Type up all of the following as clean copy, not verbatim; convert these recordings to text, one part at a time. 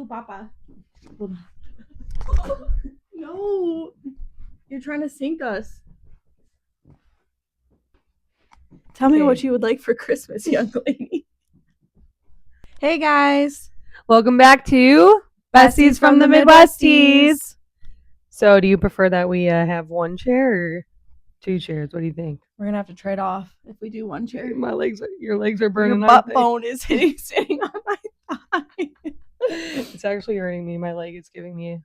Papa. No. You're trying to sink us. Tell me what you would like for Christmas, young lady. Hey, guys. Welcome back to Besties from the Midwesties. So do you prefer that we have one chair or two chairs? What do you think? We're going to have to trade off if we do one chair. Your legs are burning. Your butt bone is sitting on my thigh. It's actually hurting me. My leg is giving me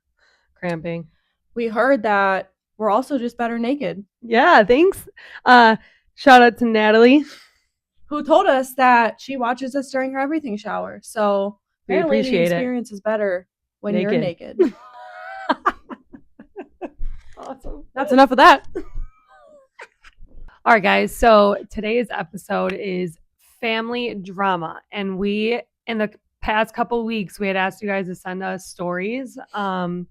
cramping. We heard that we're also just better naked. Yeah, thanks. Shout out to Natalie, who told us that she watches us during her everything shower. So we appreciate the experience is better when you're naked. Awesome. That's enough of that. All right, guys. So today's episode is family drama. And we, in the past couple of weeks, we had asked you guys to send us stories. You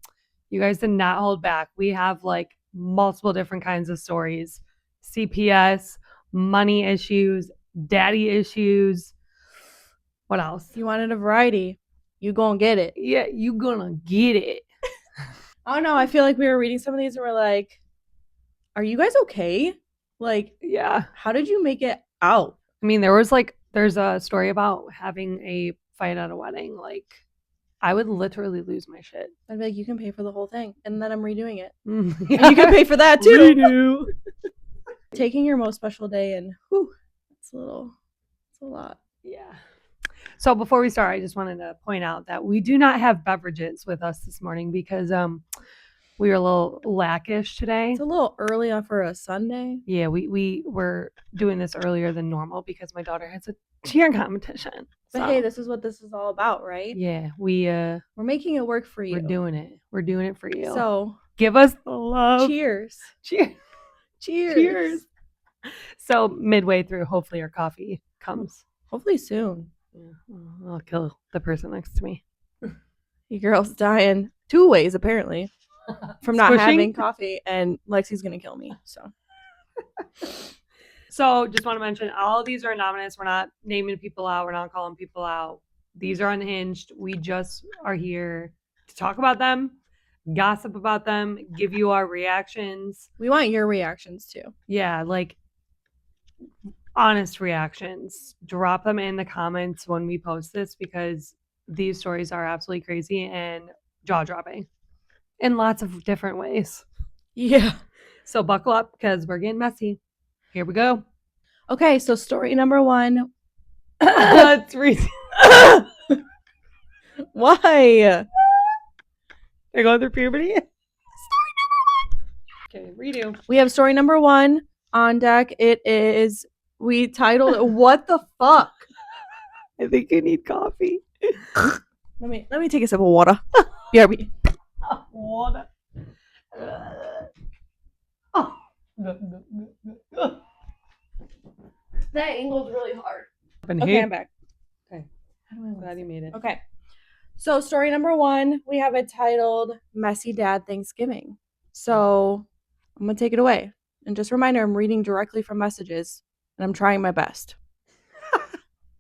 guys did not hold back. We have like multiple different kinds of stories. CPS, money issues, daddy issues. What else? You wanted a variety. You gonna get it. Yeah, you gonna get it. I don't know. I feel like we were reading some of these and we're like, are you guys okay? Like, yeah. How did you make it out? I mean, there's a story about having a fight at a wedding. Like, I would literally lose my shit. I'd be like, you can pay for the whole thing. And then I'm redoing it. Yeah. And you can pay for that too. Redo. Taking your most special day and it's a lot. Yeah. So before we start, I just wanted to point out that we do not have beverages with us this morning because we were a little lackish today. It's a little early for a Sunday. Yeah, we were doing this earlier than normal because my daughter has a cheer competition. But hey, this is what this is all about, right? Yeah, we're making it work for you. We're doing it. We're doing it for you. So give us the love. Cheers. Cheers. Cheers. Cheers. So midway through, hopefully our coffee comes. Hopefully soon. Yeah, I'll kill the person next to me. Your girl's dying 2 ways apparently from not having coffee, and Lexi's gonna kill me. So just want to mention, all of these are anonymous. We're not naming people out. We're not calling people out. These are unhinged. We just are here to talk about them, gossip about them, give you our reactions. We want your reactions too. Yeah, like honest reactions. Drop them in the comments when we post this because these stories are absolutely crazy and jaw-dropping in lots of different ways. Yeah. So buckle up because we're getting messy. Here we go. Okay, so story number 1. Let's read. Why? They're going through puberty. Story number 1. Okay, redo. We have story number 1 on deck. We titled it, What the Fuck? I think you need coffee. Let me take a sip of water. BRB. Water. Oh. That angle's really hard. Okay, I'm back. Okay. I'm glad you made it. Okay. So story number 1, we have it titled Messy Dad Thanksgiving. So I'm going to take it away. And just a reminder, I'm reading directly from messages and I'm trying my best.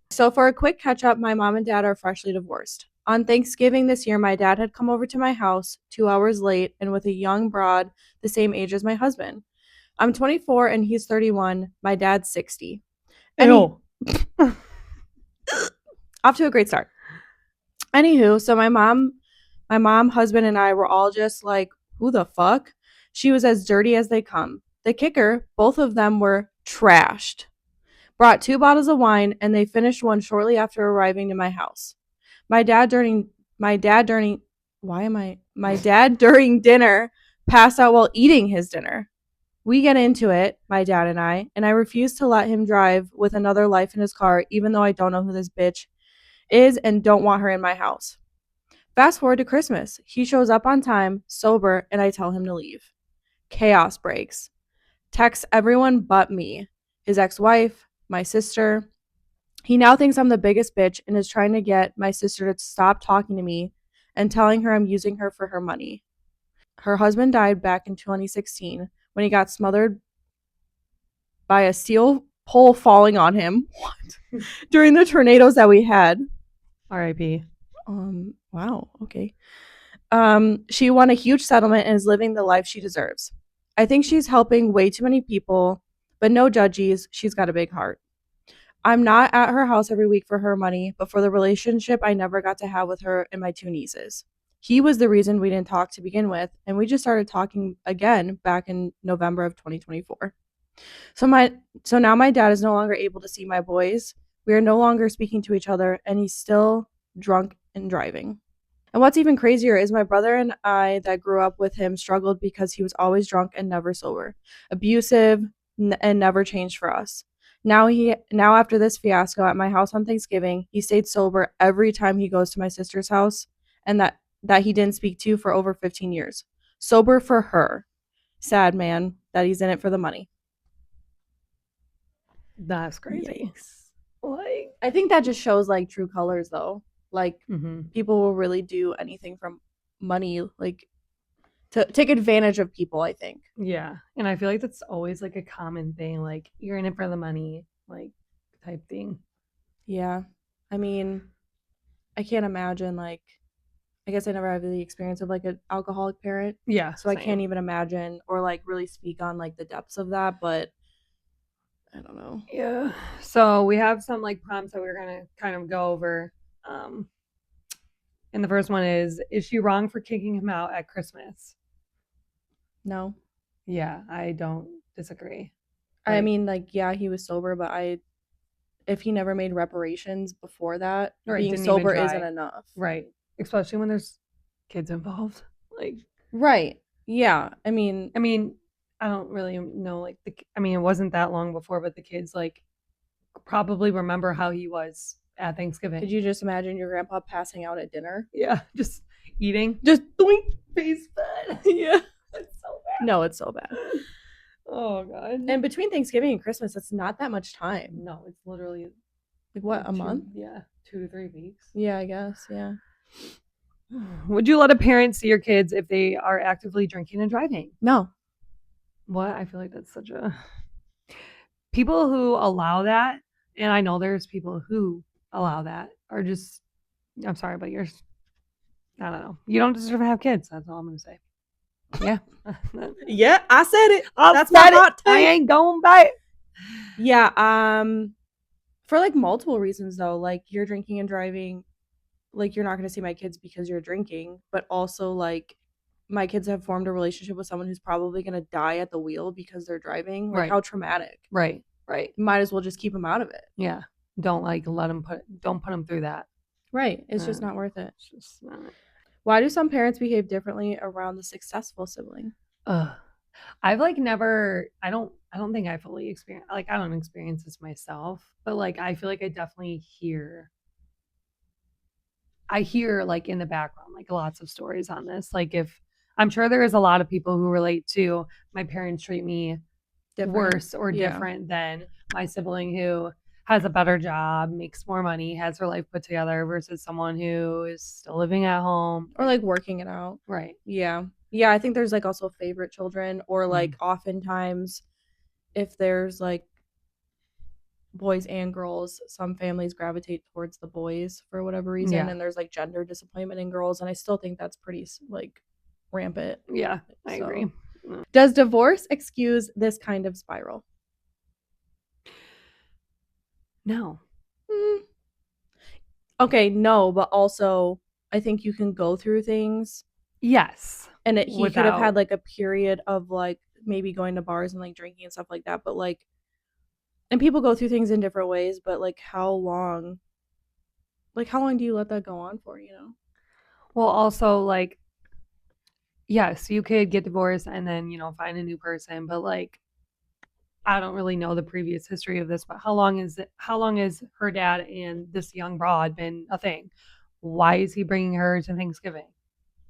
So for a quick catch up, my mom and dad are freshly divorced. On Thanksgiving this year, my dad had come over to my house 2 hours late and with a young broad the same age as my husband. I'm 24 and he's 31. My dad's 60. Off to a great start. Anywho, so my mom, husband, and I were all just like, who the fuck? She was as dirty as they come. The kicker, both of them were trashed. Brought 2 bottles of wine, and they finished one shortly after arriving to my house. My dad during dinner passed out while eating his dinner. We get into it, my dad and I refuse to let him drive with another life in his car, even though I don't know who this bitch is and don't want her in my house. Fast forward to Christmas. He shows up on time, sober, and I tell him to leave. Chaos breaks. Texts everyone but me, his ex-wife, my sister. He now thinks I'm the biggest bitch and is trying to get my sister to stop talking to me and telling her I'm using her for her money. Her husband died back in 2016 when he got smothered by a steel pole falling on him during the tornadoes that we had. R.I.P. Wow. Okay. She won a huge settlement and is living the life she deserves. I think she's helping way too many people, but no judges. She's got a big heart. I'm not at her house every week for her money, but for the relationship I never got to have with her and my two nieces. He was the reason we didn't talk to begin with, and we just started talking again back in November of 2024. So my so now my dad is no longer able to see my boys. We are no longer speaking to each other, and he's still drunk and driving. And what's even crazier is my brother and I that grew up with him struggled because he was always drunk and never sober, abusive and never changed for us. Now after this fiasco at my house on Thanksgiving, he stayed sober every time he goes to my sister's house and that he didn't speak to for over 15 years. Sober for her. Sad man that he's in it for the money. That's crazy. Yikes. Like, I think that just shows like true colors though. Like mm-hmm. people will really do anything from money, like to take advantage of people, I think. Yeah. And I feel like that's always like a common thing. Like, you're in it for the money, like, type thing. Yeah. I mean, I can't imagine like I guess I never had the experience of like an alcoholic parent. Yeah. So I Same. can't even imagine or like really speak on like the depths of that, but I don't know. Yeah. So we have some like prompts that we're gonna kind of go over. And the first one is she wrong for kicking him out at Christmas? No. Yeah, I don't disagree. I mean like yeah, he was sober, but if he never made reparations before that, Right, being didn't even sober try. isn't enough. Right. Especially when there's kids involved. Like, Right. Yeah. I mean, I don't really know like it wasn't that long before, but the kids like probably remember how he was at Thanksgiving. could you just imagine your grandpa passing out at dinner? Yeah, just eating. Just doink. Face bud. Yeah. That's so bad. No, it's so bad. Oh god. And between Thanksgiving and Christmas, it's not that much time. No, it's literally like what, a month? Yeah, 2 to 3 weeks. Yeah, I guess. Yeah. Would you let a parent see your kids if they are actively drinking and driving? No. What? I feel like that's such a people who allow that, and I know there's people who allow that are just I'm sorry, but you're I don't know. You don't deserve to have kids. That's all I'm gonna say. Yeah. Yeah, I said it. That's my hot take. I ain't going back. Yeah, for like multiple reasons though. Like you're drinking and driving, like you're not gonna see my kids because you're drinking, but also like my kids have formed a relationship with someone who's probably gonna die at the wheel because they're driving. Like how traumatic. Right. Might as well just keep them out of it. Yeah. Don't like don't put them through that. Right. It's just not worth it. It's just not. Why do some parents behave differently around the successful sibling? I've like never I don't think I fully experience like I don't experience this myself, but like I feel like I definitely hear like in the background like lots of stories on this. Like if I'm sure there is a lot of people who relate to my parents treat me worse or different than my sibling who has a better job, makes more money, has her life put together versus someone who is still living at home or like working it out. Right. Yeah. Yeah, I think there's like also favorite children or like oftentimes if there's like boys and girls, some families gravitate towards the boys for whatever reason and there's like gender disappointment in girls and I still think that's pretty like rampant. Yeah, I agree. Does divorce excuse this kind of spiral? No. Okay, no, but also I think you can go through things. Yes. And he could have had like a period of like maybe going to bars and like drinking and stuff like that, but like and people go through things in different ways, but like how long do you let that go on for, you know? Well, also like yes, you could get divorced and then, find a new person, but like I don't really know the previous history of this, but how long is her dad and this young broad been a thing? Why is he bringing her to Thanksgiving?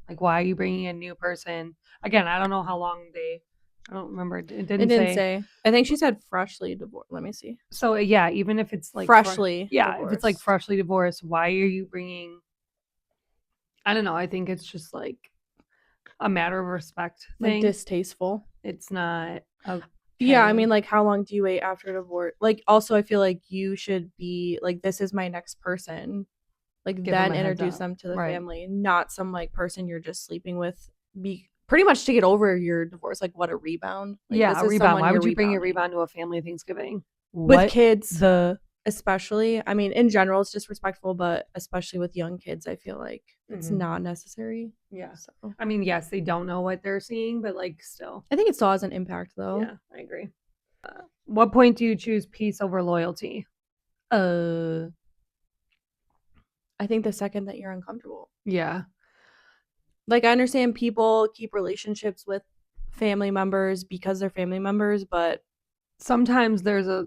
Like, why are you bringing a new person? Again, I don't know how long I don't remember. It didn't say. I think she said freshly divorced. Let me see. So, yeah, even if it's like freshly divorced. If it's like freshly divorced, why are you bringing, I don't know. I think it's just like a matter of respect thing. Like distasteful. It's not. Yeah, I mean, like, how long do you wait after divorce? Like, also, I feel like you should be like, this is my next person. Like Give them then a heads introduce up. them to the Right. family, not some like person you're just sleeping with. Be pretty much to get over your divorce. Like what a rebound. Like Yeah, this a is rebound. someone Why you're would you bring your rebounding rebound to a family Thanksgiving? with What kids, the especially. I mean, in general, it's disrespectful, but especially with young kids, I feel like it's Mhm. not necessary. Yeah. So I mean, yes, they don't know what they're seeing, but like still. I think it still has an impact, though. Yeah, I agree. What point do you choose peace over loyalty? Uh, I think the second that you're uncomfortable. yeah. Like I understand people keep relationships with family members because they're family members, but Sometimes there's a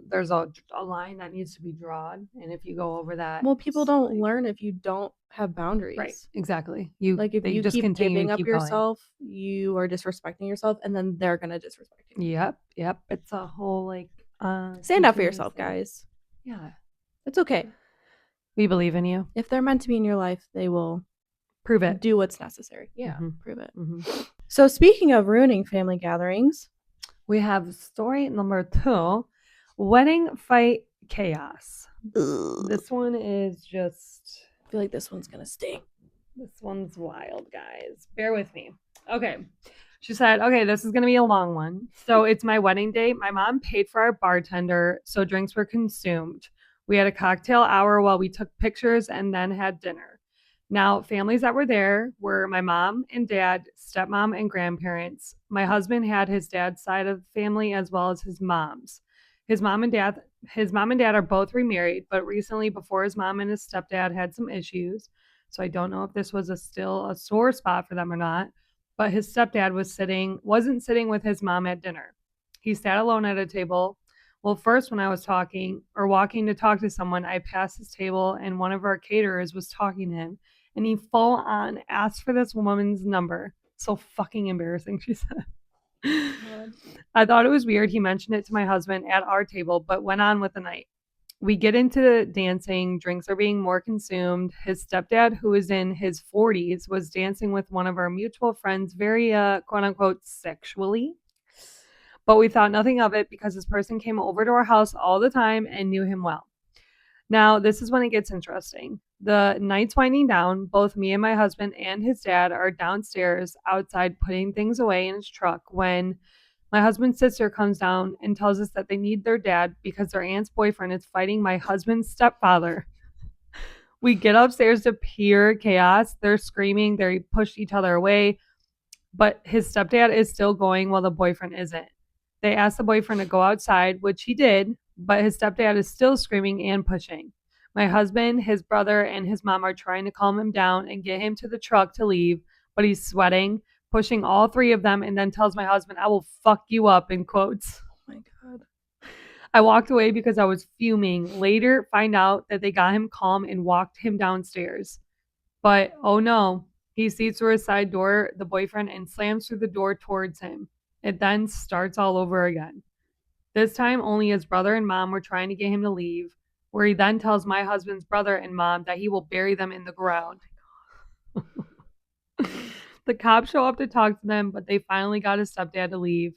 line that needs to be drawn, and if you go over that, well, people it's don't like learn if you don't have right, boundaries. exactly. Like if They you just keep continue giving and up keep going. yourself, you are disrespecting yourself, and then they're gonna disrespect you. Yep, yep. It's a whole like Stand up for continuous yourself, thing. guys. Yeah, It's okay. we believe in you. If they're meant to be in your life, they will Prove it. do what's necessary. Yeah, Mhm. prove it. Mm-hmm. So speaking of ruining family gatherings, We have story number 2, wedding fight chaos. This one is just I feel like this one's gonna sting. this one's wild, guys. Bear with me. Okay. She said, okay, this is going to be a long one. So it's my wedding day. My mom paid for our bartender, so drinks were consumed. We had a cocktail hour while we took pictures and then had dinner. Now, families that were there were my mom and dad, stepmom, and grandparents. My husband had his dad's side of the family as well as his mom's. His mom and dad his mom and dad are both remarried, but recently before his mom and his stepdad had some issues. So I don't know if this was still a sore spot for them or not. But his stepdad wasn't sitting with his mom at dinner. He sat alone at a table. Well, first when I was talking or walking to talk to someone, I passed his table and one of our caterers was talking to him and he full on asked for this woman's number. So fucking embarrassing, she said. God. I thought it was weird he mentioned it to my husband at our table, but went on with the night. We get into dancing, drinks are being more consumed. His stepdad, who is in his 40s, was dancing with one of our mutual friends very, quote unquote, sexually. But we thought nothing of it because this person came over to our house all the time and knew him well. Now, this is when it gets interesting. The night's winding down. Both me and my husband and his dad are downstairs outside putting things away in his truck when my husband's sister comes down and tells us that they need their dad because their aunt's boyfriend is fighting my husband's stepfather. We get upstairs to pure chaos. They're screaming, they push each other away, but his stepdad is still going while the boyfriend isn't. They asked the boyfriend to go outside, which he did, but his stepdad is still screaming and pushing. My husband, his brother, and his mom are trying to calm him down and get him to the truck to leave, but he's sweating, pushing all three of them, and then tells my husband, I will fuck you up, in quotes. Oh my God. I walked away because I was fuming. Later, find out that they got him calm and walked him downstairs. But oh no, he sees through his side door, the boyfriend, and slams through the door towards him. It then starts all over again. This time, only his brother and mom were trying to get him to leave, where he then tells my husband's brother and mom that he will bury them in the ground. The cops show up to talk to them, but they finally got his stepdad to leave.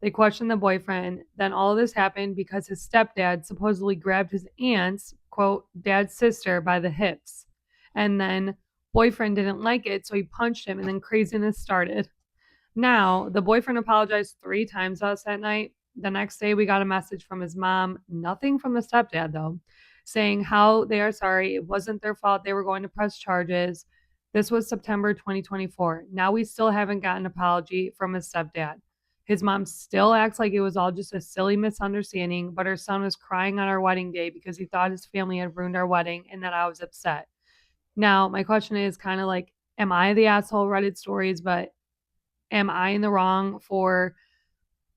They questioned the boyfriend. Then all of this happened because his stepdad supposedly grabbed his aunt's, quote, dad's sister by the hips. And then boyfriend didn't like it, so he punched him, and then craziness started. Now, the boyfriend apologized 3 times to us that night. The next day, we got a message from his mom, nothing from the stepdad though, saying how they are sorry. It wasn't their fault. They were going to press charges. This was September 2024. Now we still haven't gotten an apology from his stepdad. His mom still acts like it was all just a silly misunderstanding, but her son was crying on our wedding day because he thought his family had ruined our wedding and that I was upset. Now, my question is kind of like, am I the asshole Reddit stories, but am I in the wrong for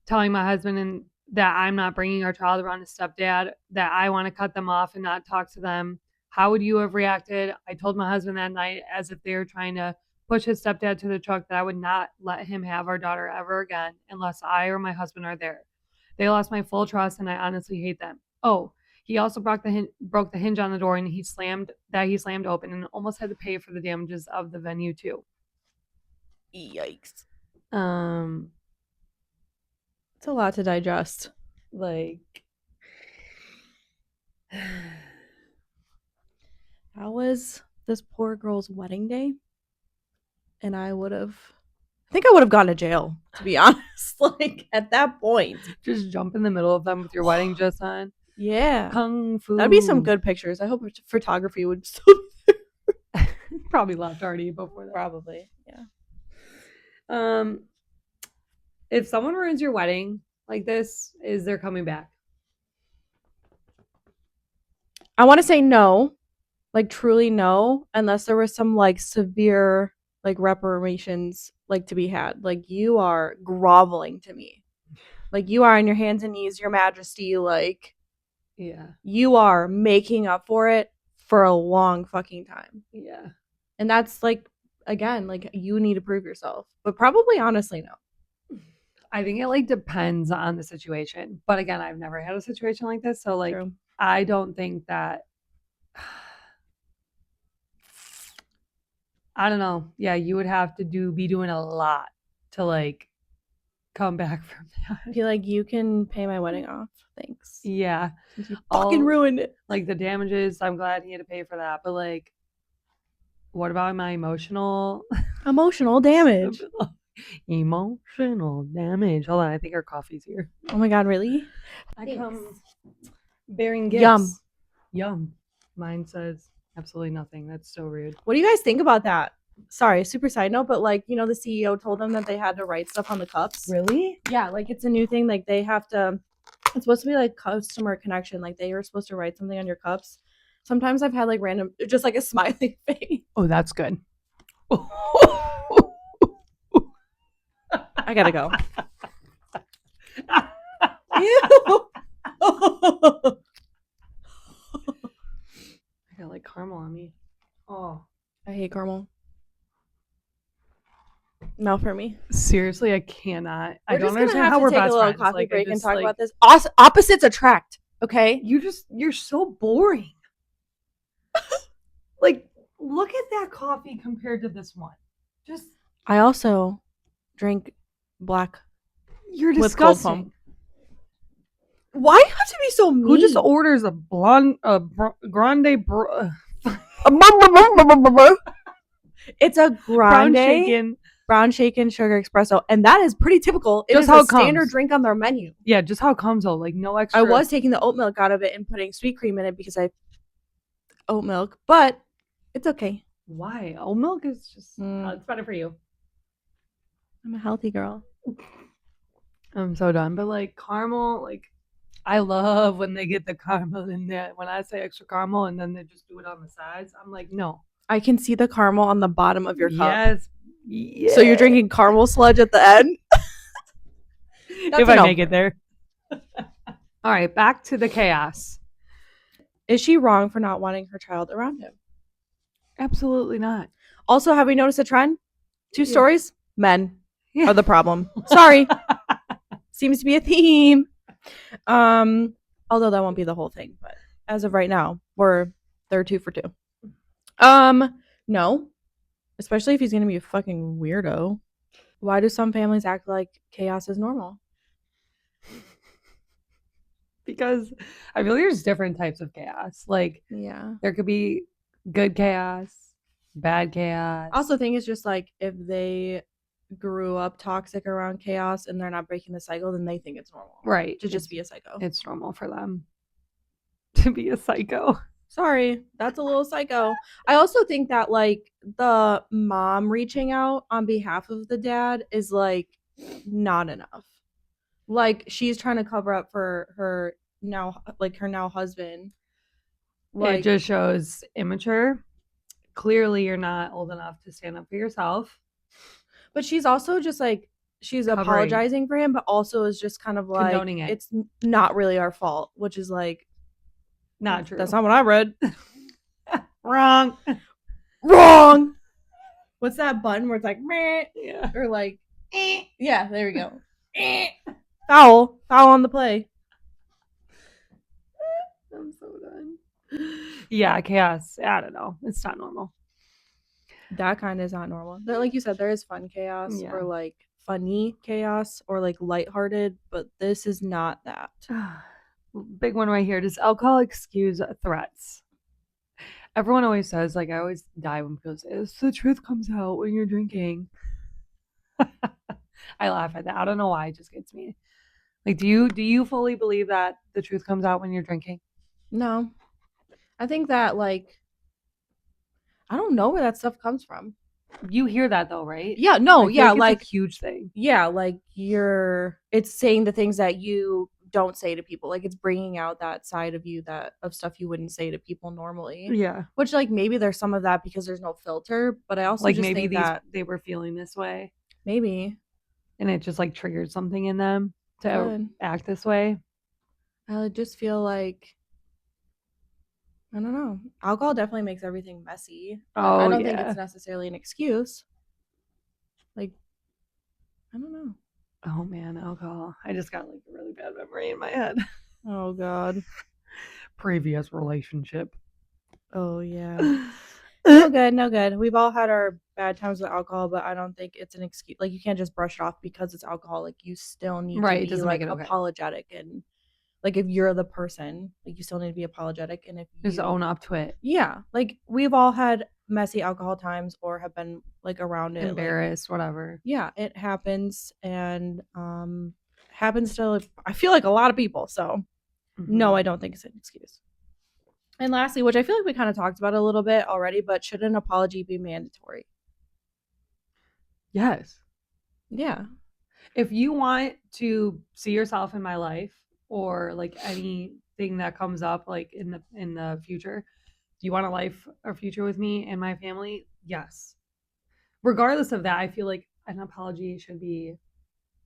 telling my husband and that I'm not bringing our child around his stepdad, that I want to cut them off and not talk to them? How would you have reacted? I told my husband that night, as if they were trying to push his stepdad to the truck, that I would not let him have our daughter ever again unless I or my husband are there. They lost my full trust and I honestly hate them. Oh, he also broke the hinge on the door and he slammed open and almost had to pay for the damages of the venue too. Yikes. Um, It's a lot to digest. like How was this poor girl's wedding day, and I think I would have gone to jail, to be honest. Like at that point. Just jump in the middle of them with your wedding dress on. Yeah. Kung fu. That'd be some good pictures. I hope photography would still be there. Probably left already before that. Probably, yeah. If someone ruins your wedding like this, is there coming back? I want to say no, like truly no, unless there was some like severe like reparations like to be had. Like you are groveling to me. Like you are on your hands and knees, your majesty, like yeah. You are making up for it for a long fucking time. Yeah. And that's like again, like you need to prove yourself. But probably honestly no. I think it like depends on the situation. But again, I've never had a situation like this. So like True. I don't think that I don't know. Yeah, you would have to be doing a lot to like come back from that. Be like, you can pay my wedding off. Thanks. Yeah. Since you fucking ruined it. Like the damages, I'm glad he had to pay for that. But like, what about my emotional damage? Emotional damage. Hold on, I think our coffee's here. Oh my god, really? I come bearing gifts. Yum. Yum. Mine says absolutely nothing. That's so rude. What do you guys think about that? Sorry, super side note, but like, the CEO told them that they had to write stuff on the cups. Really? Yeah, like it's a new thing. Like they have to, it's supposed to be like customer connection. Like they are supposed to write something on your cups. Sometimes I've had like random, just like a smiley face. Oh, that's good. I gotta go. Ew. I got like caramel on me. Oh, I hate caramel. No, for me. Seriously, I cannot. I don't understand how we're take best a little friends. coffee Like, break and talk like, about this. Opposites attract. Okay. You're so boring. Like, look at that coffee compared to this one. Just. I also drink black. You're with cold disgusting. foam. Why do you have to be so mean? Who just orders a blonde, grande? It's a grande brown shaken sugar espresso, and that is pretty typical. It just is how a it comes. Standard drink on their menu. Yeah, just how it comes though. Like no extra. I was taking the oat milk out of it and putting sweet cream in it because I oat milk, but it's okay. Why? Oat milk is just it's better for you. I'm a healthy girl. I'm so done. But like caramel, like I love when they get the caramel in there. When I say extra caramel and then they just do it on the sides, I'm like, no. I can see the caramel on the bottom of your cup. Yes. So you're drinking caramel sludge at the end? If I make it there. All right, back to the chaos. Is she wrong for not wanting her child around him? Absolutely not. Also, have we noticed a trend? Two stories? Men are the problem. Sorry. Seems to be a theme. Although that won't be the whole thing, but as of right now, they're 2 for 2. No. Especially if he's gonna be a fucking weirdo. Why do some families act like chaos is normal? Because I feel like there's different types of chaos. Like, yeah, there could be good chaos, bad chaos. I also think it's just like if they grew up toxic around chaos and they're not breaking the cycle, then they think it's normal. Right. To just be a psycho. It's normal for them to be a psycho. Sorry, that's a little psycho. I also think that like the mom reaching out on behalf of the dad is like not enough. Like she's trying to cover up for her now husband. Like, it just shows immature. Clearly you're not old enough to stand up for yourself. But she's also just like she's apologizing for him, but also is just kind of like condoning it. It's not really our fault, which is like not true. That's not what I read. Wrong. What's that button where it's like meh, yeah, or like yeah, there we go. Foul on the play. I'm so done. Yeah, chaos. I don't know. It's not normal. That kind is not normal. Like you said, there is fun chaos or like funny chaos or like lighthearted, but this is not that. Big one right here. Does alcohol excuse threats? Everyone always says, like, I always die when people say, the truth comes out when you're drinking. I laugh at that. I don't know why. It just gets me. Like, do you fully believe that the truth comes out when you're drinking? No. I think that, like, I don't know where that stuff comes from. You hear that though, right? Yeah, no, I feel yeah, like it's a huge thing. yeah, like it's saying the things that you don't say to people. Like it's bringing out that side of you that of stuff you wouldn't say to people normally. Yeah. Which like maybe there's some of that because there's no filter, but I also Like just maybe think that they were feeling this way maybe and it just like triggered something in them to could. act this way. I just feel like I don't know. Alcohol definitely makes everything messy, but I Oh don't think it's yeah. necessarily an excuse. Like I don't know. Oh man, alcohol. I just got like a really bad memory in my head. Oh god. Previous relationship. Oh yeah. No good, no good. We've all had our bad times with alcohol, but I don't think it's an excuse. Like you can't just brush it off because it's alcohol. Like you still need to Right, it be doesn't make like it okay. apologetic and like if you're the person, like you still need to be apologetic. And if Just you, own up to it. yeah, like we've all had messy alcohol times or have been like around it. Embarrassed, like, whatever. yeah, it happens and happens to I feel like a lot of people. So no, I don't think it's an excuse. And lastly, which I feel like we kind of talked about a little bit already, but should an apology be mandatory? Yes. Yeah. If you want to see yourself in my life or like anything that comes up like in the future, do you want a life or future with me and my family? Yes. Regardless of that, I feel like an apology should be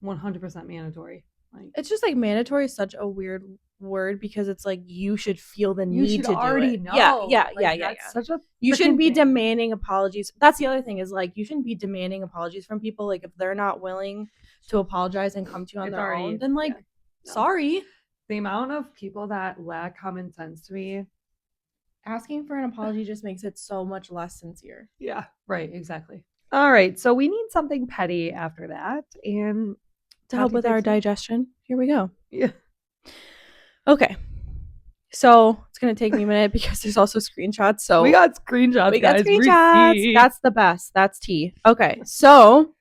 100% mandatory. Like It's just like mandatory is such a weird word because it's like you should feel the you need should to do already it. Yeah, know. yeah, Like yeah, yeah, that's yeah. such a You shouldn't be thing. demanding apologies. That's the other thing is like you shouldn't be demanding apologies from people. Like if they're not willing to apologize and come to you on It's their already own, then like no. sorry. The amount of people that lack common sense to me. Asking for an apology just makes it so much less sincere. Yeah, right, exactly. All right, so we need something petty after that, and To help with our digestion, here we go. Yeah. Okay. So it's gonna take me a minute because there's also screenshots. So we got screenshots. We got guys. screenshots. Receipts. That's the best. That's tea. Okay, so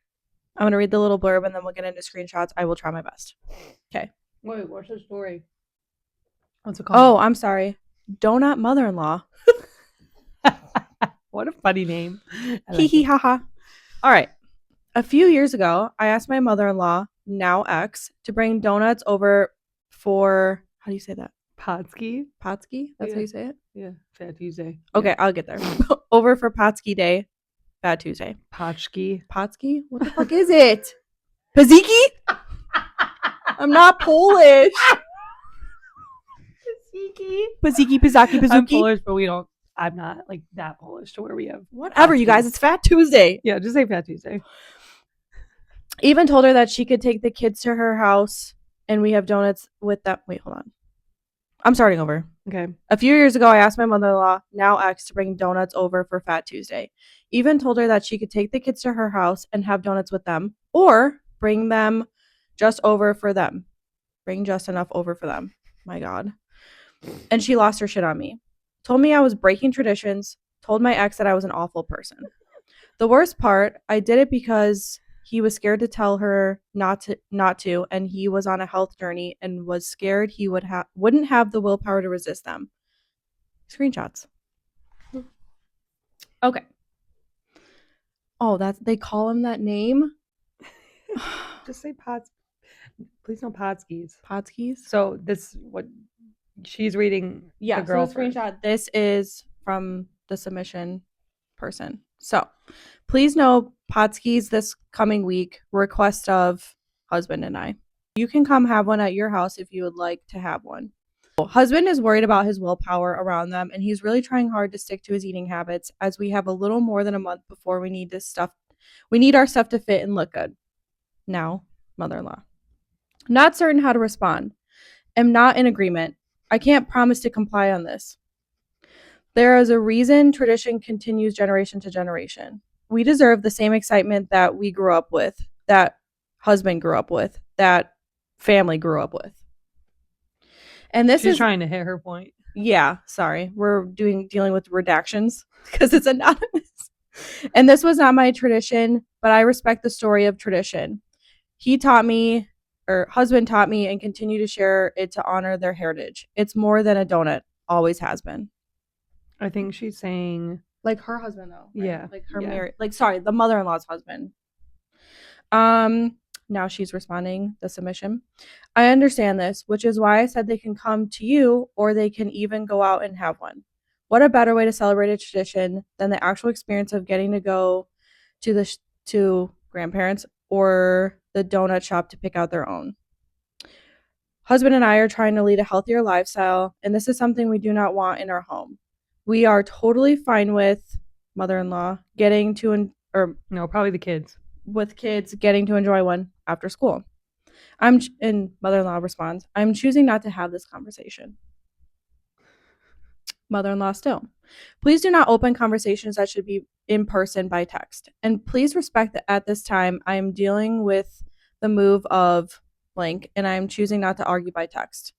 I'm gonna read the little blurb and then we'll get into screenshots. I will try my best. Okay. Wait, what's the story? What's it Oh, called? I'm sorry. Donut mother-in-law. What a funny name. Hee hee ha ha. All right. A few years ago, I asked my mother-in-law, now ex, to bring donuts over for how do you say that? Potsky. Potsky? That's how you say it? Yeah, Fat Tuesday. Okay, Yeah. I'll get there. Over for Potsky Day, Bad Tuesday. Potchki. Potsky? What the fuck is it? Paziki? I'm not Polish. Paziki, Pazaki, Pazuki. I'm Polish, but we don't. I'm not like that Polish to where we have. Whatever, you guys. It's Fat Tuesday. Yeah, just say Fat Tuesday. Even told her that she could take the kids to her house and we have donuts with them. Wait, hold on. I'm starting over. Okay. A few years ago, I asked my mother-in-law, now ex, to bring donuts over for Fat Tuesday. Even told her that she could take the kids to her house and have donuts with them or bring them just over for them. Bring just enough over for them. My God. And she lost her shit on me. Told me I was breaking traditions. Told my ex that I was an awful person. The worst part, I did it because he was scared to tell her not to, and he was on a health journey and was scared he wouldn't have the willpower to resist them. Screenshots. Okay. Oh, they call him that name? Just say Pots. Please no Potskis. Potskis? So this what she's reading. Yeah, the girl so the screenshot. This is from the submission person. So please know Potskis this coming week, request of husband and I. You can come have one at your house if you would like to have one. Husband is worried about his willpower around them, and he's really trying hard to stick to his eating habits as we have a little more than a month before we need our stuff to fit and look good. Now, mother-in-law. Not certain how to respond. Am not in agreement. I can't promise to comply on this. There is a reason tradition continues generation to generation. We deserve the same excitement that we grew up with, that husband grew up with, that family grew up with. And this She's is trying to hit her point. yeah, sorry. We're dealing with redactions because it's anonymous. And this was not my tradition, but I respect the story of tradition. He taught me, or husband taught me, and continue to share it to honor their heritage. It's more than a donut, always has been. I think she's saying, Like her husband, though, right? yeah, Like her yeah. married, like, sorry, the mother in law's husband. Um, Now she's responding the submission. I understand this, which is why I said they can come to you or they can even go out and have one. What a better way to celebrate a tradition than the actual experience of getting to go to to grandparents or the donut shop to pick out their own. Husband and I are trying to lead a healthier lifestyle, and this is something we do not want in our home. We are totally fine with mother-in-law getting to or No, probably the kids. with kids getting to enjoy one after school. And mother-in-law responds, I'm choosing not to have this conversation. Mother-in-law still. Please do not open conversations that should be in person by text. And please respect that at this time I am dealing with the move of blank and I am choosing not to argue by text.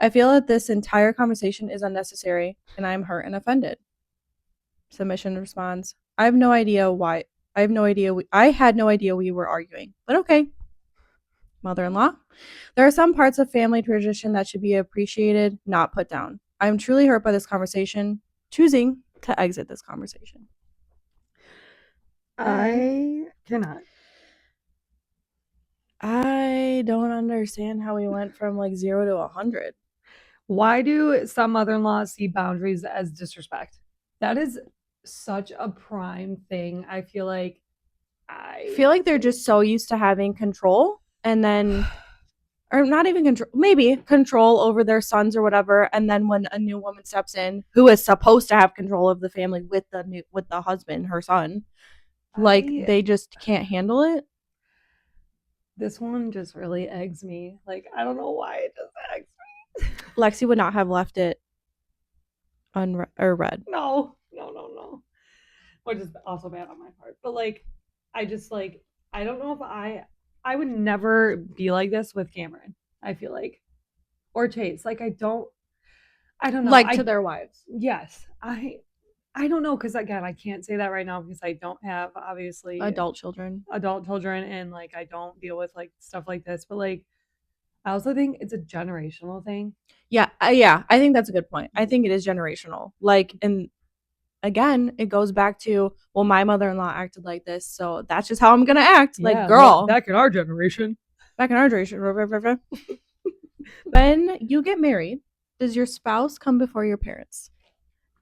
I feel that this entire conversation is unnecessary and I am hurt and offended. Submission responds, I have no idea why. I have no idea. I had no idea we were arguing, but okay. Mother-in-law. There are some parts of family tradition that should be appreciated, not put down. I'm truly hurt by this conversation, choosing to exit this conversation. I cannot. I don't understand how we went from like 0 to 100. Why do some mother-in-laws see boundaries as disrespect? That is such a prime thing. I feel like they're just so used to having control and then or not even control, maybe control over their sons or whatever. And then when a new woman steps in, who is supposed to have control of the family with the husband, her son, like they just can't handle it. This one just really eggs me. Like I don't know why it just eggs me. Lexi would not have left it read. No. Which is also bad on my part. But like, I just like I don't know if I would never be like this with Cameron. I feel like or Chase. Like I don't know. Like to their wives. Yes, I don't know because again I can't say that right now because I don't have obviously adult children and like I don't deal with like stuff like this. But like I also think it's a generational thing. Yeah, I think that's a good point. I think it is generational. Like, and again, it goes back to, well, my mother-in-law acted like this, so that's just how I'm gonna act. Like, girl, back in our generation. When you get married, does your spouse come before your parents?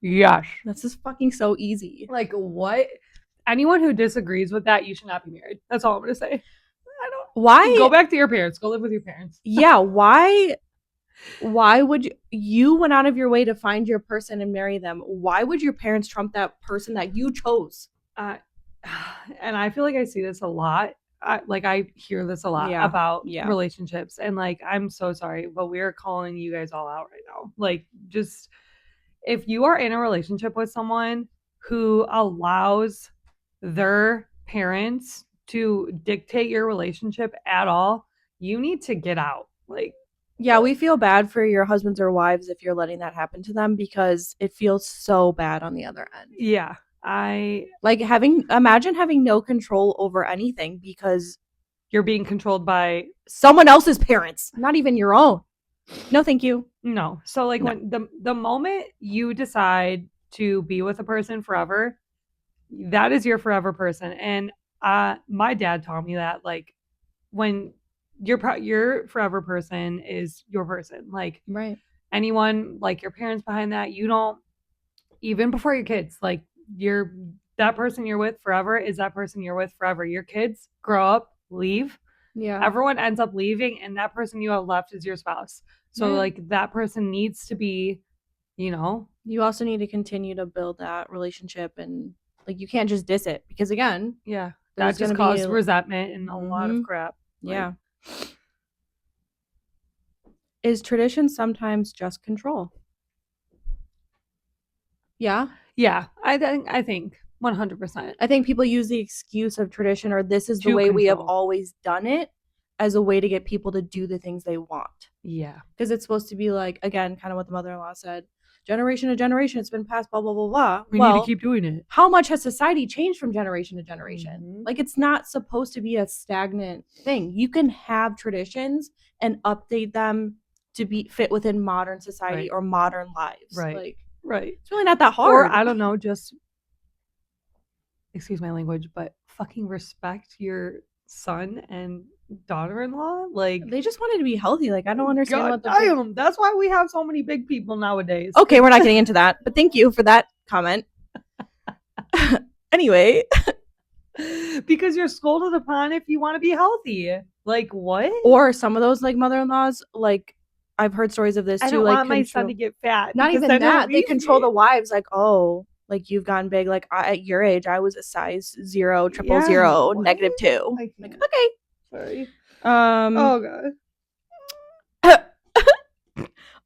Yes. That's just fucking so easy. Like what? Anyone who disagrees with that, you should not be married. That's all I'm gonna say. I don't. Why? Go back to your parents. Go live with your parents. Yeah. Why would you went out of your way to find your person and marry them? Why would your parents trump that person that you chose? And I feel like I see this a lot. I hear this a lot about relationships, and like I'm so sorry, but we are calling you guys all out right now. Like, just if you are in a relationship with someone who allows their parents to dictate your relationship at all, you need to get out. Like, yeah, we feel bad for your husbands or wives if you're letting that happen to them because it feels so bad on the other end. Yeah. Imagine having no control over anything because you're being controlled by someone else's parents, not even your own. No, thank you. No. So like when the moment you decide to be with a person forever, that is your forever person. And my dad taught me that like when your forever person is your person. Like right. Anyone like your parents behind that, you don't even before your kids, like that person you're with forever is that person you're with forever. Your kids grow up, leave. Yeah. Everyone ends up leaving and that person you have left is your spouse. So like that person needs to be, you also need to continue to build that relationship and like you can't just diss it because again, that just causes resentment and a lot of crap. Yeah. Is tradition sometimes just control? Yeah. Yeah, I think 100%. I think people use the excuse of tradition or this is the way we have always done it as a way to get people to do the things they want. Yeah. Because it's supposed to be like, again, kind of what the mother-in-law said, generation to generation, it's been passed, blah, blah, blah, blah. We need to keep doing it. How much has society changed from generation to generation? Mhm. Like, it's not supposed to be a stagnant thing. You can have traditions and update them to be fit within modern society or modern lives. Right. It's really not that hard. Or I don't know, just excuse my language, but fucking respect your son and daughter-in-law. Like, they just wanted to be healthy. Like, I don't understand God what the damn, that's why we have so many big people nowadays. Okay, we're not getting into that, but thank you for that comment. Anyway, because you're scolded upon if you want to be healthy. Like, what? Or some of those like mother-in-laws, like I've heard stories of this too. I don't like want my son to get fat. Not because even then he'll that. They leave control me. the wives. Like, oh, like you've gotten big. Like at your age, I was a size 0, triple Yeah, zero, what? -2. I Like, can't. okay. Sorry. Oh God.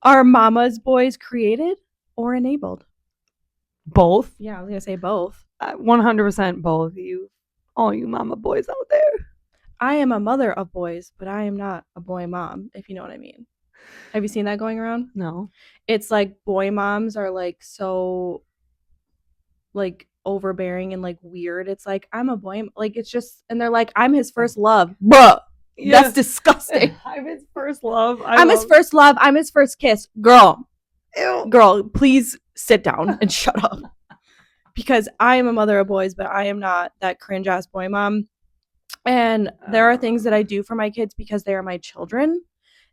Are mama's boys created or enabled? Both. Yeah, I was gonna say both. 100% both. All you mama boys out there. I am a mother of boys, but I am not a boy mom, if you know what I mean. Have you seen that going around? No. It's like boy moms are like so like overbearing and like weird. It's like, I'm a boy, like it's just, and they're like, I'm his first love. Bruh. Yeah. That's disgusting. I'm his first love. I'm his first love. I'm his first kiss. Girl. Ew. Girl, please sit down and shut up. Because I am a mother of boys, but I am not that cringe ass boy mom. And there are things that I do for my kids because they are my children.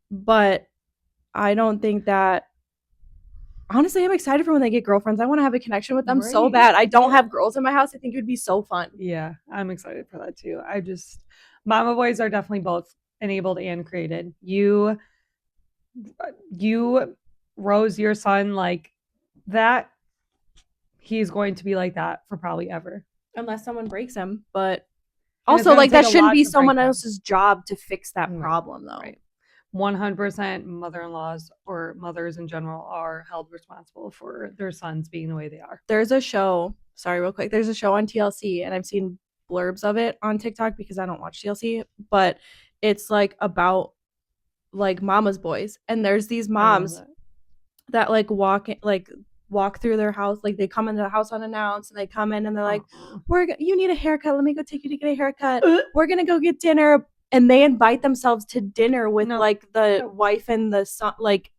But I don't think that, honestly, I'm excited for when they get girlfriends. I want to have a connection with them so bad. I don't have girls in my house. I think it would be so fun. Yeah, I'm excited for that too. Mama boys are definitely both enabled and created. You rose your son like that. He's going to be like that for probably ever. Unless someone breaks him. But also, like, that shouldn't be someone else's job to fix that problem, though. Right. 100% mother-in-laws or mothers in general are held responsible for their sons being the way they are. There's a show, sorry, real quick. There's a show on TLC, and I've seen blurbs of it on TikTok because I don't watch TLC, but it's like about like mama's boys. And there's these moms that like walk through their house, like they come into the house unannounced, and they come in and they're like, you need a haircut, let me go take you to get a haircut, we're gonna go get dinner, and they invite themselves to dinner with like the wife and the son. Like,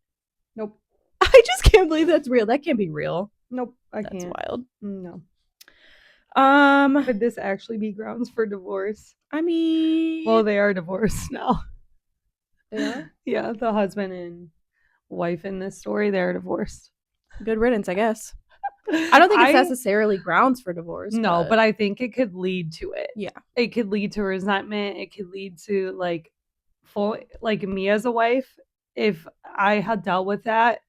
nope. I just can't believe that's real. That can't be real. Nope, that's wild. No. Could this actually be grounds for divorce? I mean, well, they are divorced now. They are? Yeah, the husband and wife in this story, they're divorced. Good riddance, I guess. I don't think it's necessarily grounds for divorce. No, but I think it could lead to it. Yeah. It could lead to resentment. It could lead to like me as a wife. If I had dealt with that,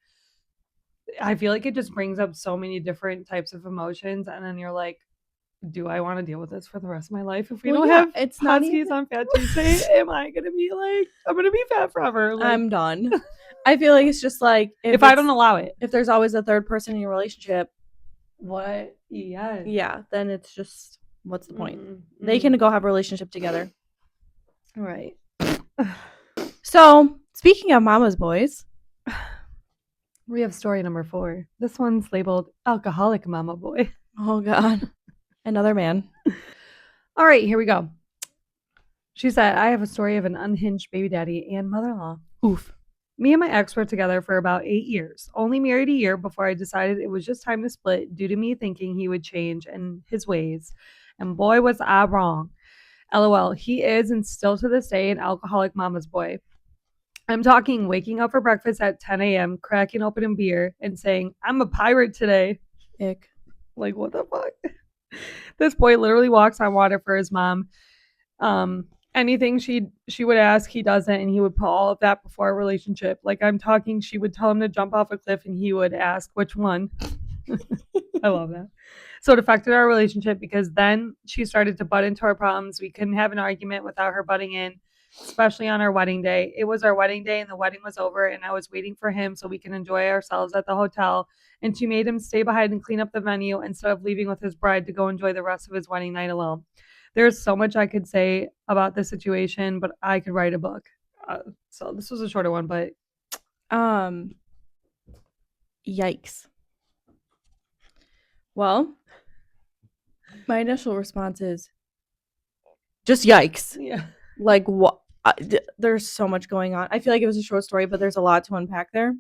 I feel like it just brings up so many different types of emotions. And then you're like, do I want to deal with this for the rest of my life? If we don't have Huskies on Fat Tuesday, am I going to be like, I'm going to be fat forever? Like, I'm done. I feel like it's just like, if I don't allow it. If there's always a third person in your relationship. What? Yeah. Yeah, then it's just, what's the point? They can go have a relationship together. Right. So, speaking of mama's boys, we have story number 4. This one's labeled Alcoholic Mama Boy. Oh, God. Another man. All right, here we go. She said, I have a story of an unhinged baby daddy and mother-in-law. Oof. Me and my ex were together for about 8 years, only married a year before I decided it was just time to split due to me thinking he would change in his ways. And boy, was I wrong. LOL, he is and still to this day an alcoholic mama's boy. I'm talking waking up for breakfast at 10 a.m., cracking open a beer, and saying, I'm a pirate today. Ick. Like, what the fuck? This boy literally walks on water for his mom. Anything she would ask, he doesn't, and he would put all of that before a relationship. Like, I'm talking, she would tell him to jump off a cliff, and he would ask which one. I love that. So it affected our relationship because then she started to butt into our problems. We couldn't have an argument without her butting in, especially on our wedding day. It was our wedding day, and the wedding was over, and I was waiting for him so we can enjoy ourselves at the hotel. And she made him stay behind and clean up the venue instead of leaving with his bride to go enjoy the rest of his wedding night alone. There's so much I could say about this situation, but I could write a book. So this was a shorter one, but Yikes. Well, my initial response is just yikes. yeah. Like what? There's so much going on. I feel like it was a short story, but there's a lot to unpack there.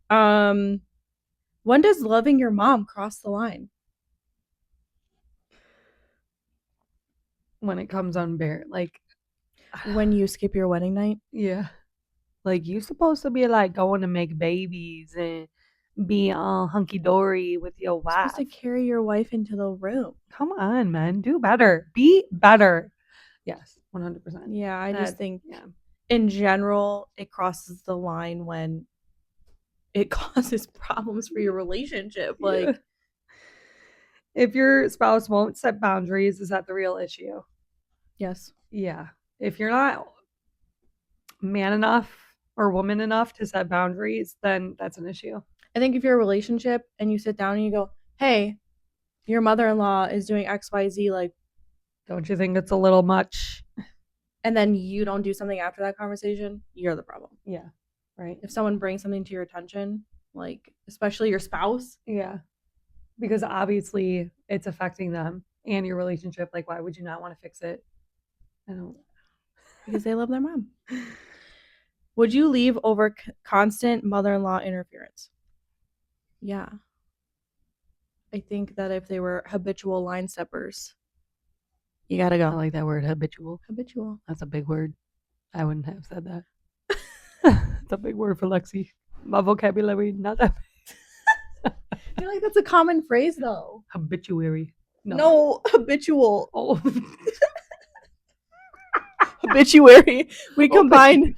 When does loving your mom cross the line? When it comes on bear, like When you skip your wedding night? yeah, like you supposed to be like going to make babies and be all hunky dory with your You're wife. supposed to carry your wife into the room. Come on, man, do better, be better. Yes, 100%. Yeah, I just think yeah. in general it crosses the line when it causes problems for your relationship. Like, Yeah. If your spouse won't set boundaries, is that the real issue? yes. Yeah. If you're not man enough or woman enough to set boundaries, then that's an issue. I think if you're a relationship and you sit down and you go, hey, your mother-in-law is doing XYZ, like, don't you think it's a little much? And then you don't do something after that conversation, you're the problem. Yeah. Right. If someone brings something to your attention, like especially your spouse. Yeah. Because obviously it's affecting them and your relationship. Like, why would you not want to fix it? I don't. Because they love their mom. Would you leave over constant mother-in-law interference? Yeah. I think that if they were habitual line steppers, you gotta go. I like that word, habitual. Habitual. That's a big word. I wouldn't have said that. It's a big word for Lexi. My vocabulary, not that big. I feel like that's a common phrase though. Habituary. No, habitual. Oh. Obituary. We combined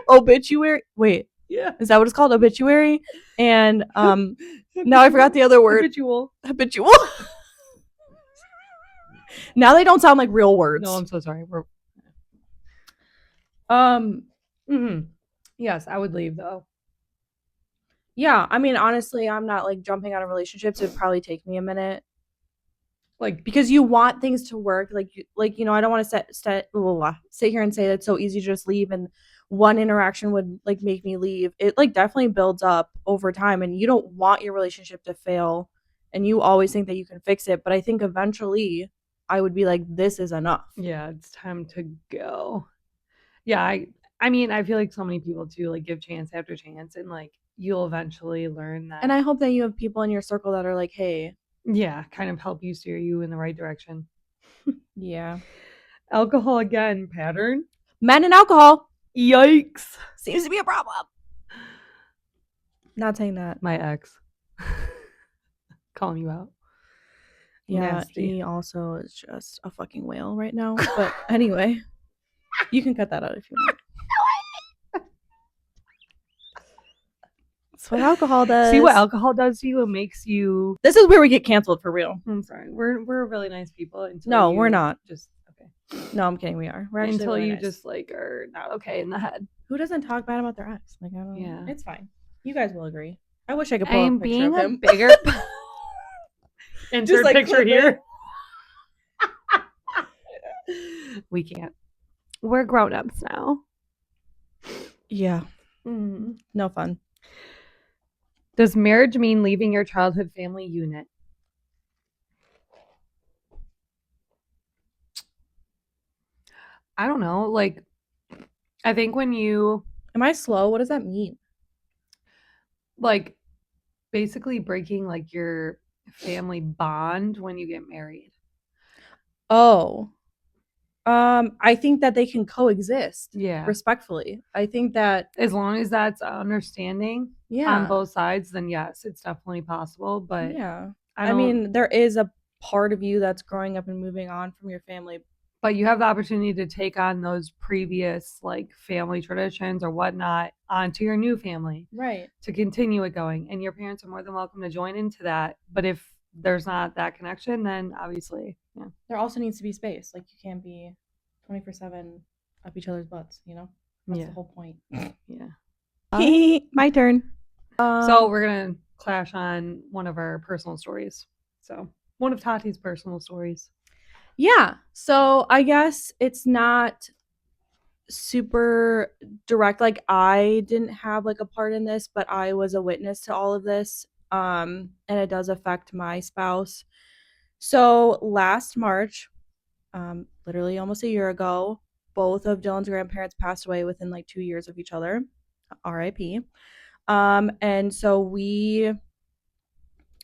obituary. Wait, Yeah. is that what it's called? Obituary? And now I forgot the other word. Habitual. Habitual. Now they don't sound like real words. No, I'm so sorry. Mm-hmm. Yes, I would leave though. Yeah, I mean, honestly, I'm not like jumping out of relationships. It'd probably take me a minute, Like, because you want things to work. Like you know, I don't want to sit here and say that it's so easy to just leave, and one interaction would like make me leave. It like definitely builds up over time, and you don't want your relationship to fail, and you always think that you can fix it. But I think eventually, I would be like, this is enough. yeah, it's time to go. Yeah, I mean, I feel like so many people too, like give chance after chance, and like you'll eventually learn that. And I hope that you have people in your circle that are like, hey, yeah, kind of help you steer you in the right direction. yeah. Alcohol again, pattern. Men and alcohol. Yikes. Seems to be a problem. Not saying that. My ex. Calling you out. Yeah, Nasty. he also is just a fucking whale right now. But anyway, you can cut that out if you want. That's what alcohol does. See what alcohol does to you? It makes you. This is where we get canceled for real. I'm sorry. We're really nice people. No, we're not. Just okay. No, I'm kidding. We are. We're actually until really you nice. just like are not okay in the head. Who doesn't talk bad about their ex? Like I don't. Yeah. It's fine. You guys will agree. I wish I could pull I'm up a picture being of a him. bigger. Insert like, picture clip here. We can't. We're grown ups now. Yeah. No fun. Does marriage mean leaving your childhood family unit? I don't know. Like, I think when you Am I slow? What does that mean? like basically breaking like your family bond when you get married. Oh. I think that they can coexist. Yeah. Respectfully. I think that as long as that's understanding on both sides, then yes, it's definitely possible. But yeah. I mean, there is a part of you that's growing up and moving on from your family. But you have the opportunity to take on those previous like family traditions or whatnot onto your new family. Right. To continue it going. And your parents are more than welcome to join into that. But if there's not that connection, then obviously, yeah. There also needs to be space. Like you can't be 24/7 up each other's butts, you know? That's the whole point. Yeah. My turn. So we're going to clash on one of our personal stories. So one of Tati's personal stories. Yeah. So I guess it's not super direct. Like I didn't have like a part in this, but I was a witness to all of this. And it does affect my spouse. So last March, literally almost a year ago, both of Dylan's grandparents passed away within like 2 years of each other. RIP. And so we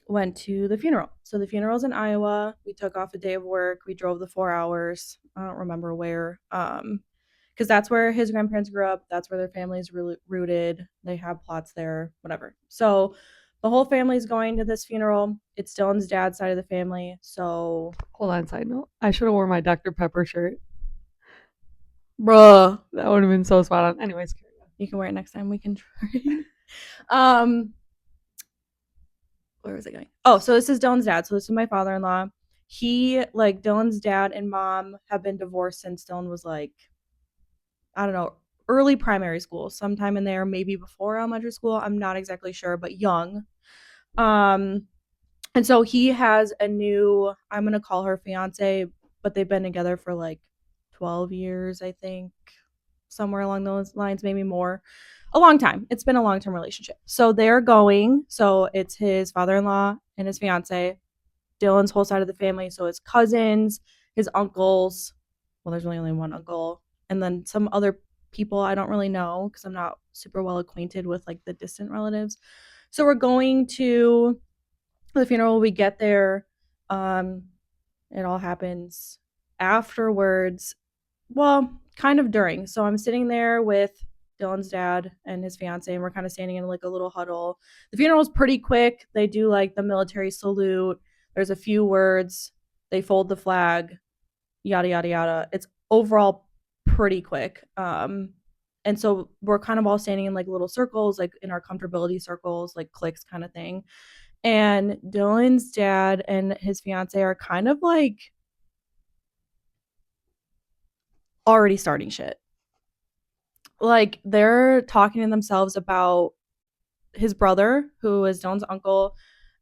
went to the funeral. So the funeral's in Iowa. We took off a day of work. We drove the 4 hours. I don't remember where. Because that's where his grandparents grew up. That's where their family's rooted. They have plots there, whatever. So the whole family's going to this funeral. It's Dylan's dad's side of the family. So, Hold on, side note. I should have worn my Dr. Pepper shirt. bruh, That would have been so spot on. Anyways, you can wear it next time. We can try. um, where was I going? Oh, so this is Dylan's dad. So this is my father-in-law. He, like, Dylan's dad and mom have been divorced since Dylan was like, I don't know, early primary school, sometime in there, maybe before elementary school. I'm not exactly sure, but young. Um, and so he has a new, I'm gonna call her fiance, but they've been together for like 12 years, I think, somewhere along those lines, maybe more. A long time. It's been a long term relationship. So they're going. So it's his father in law and his fiance, Dylan's whole side of the family. So his cousins, his uncles. Well, there's really only one uncle, and then some other people I don't really know because I'm not super well acquainted with like the distant relatives. So we're going to the funeral. We get there. Um, it all happens afterwards. Well, kind of during. So I'm sitting there with Dylan's dad and his fiance, and we're kind of standing in like a little huddle. The funeral is pretty quick. They do like the military salute. There's a few words. They fold the flag, yada yada yada. It's overall pretty quick. And so we're kind of all standing in like little circles, like in our comfortability circles, like cliques kind of thing. And Dylan's dad and his fiance are kind of like already starting shit. Like they're talking to themselves about his brother, who is Dylan's uncle.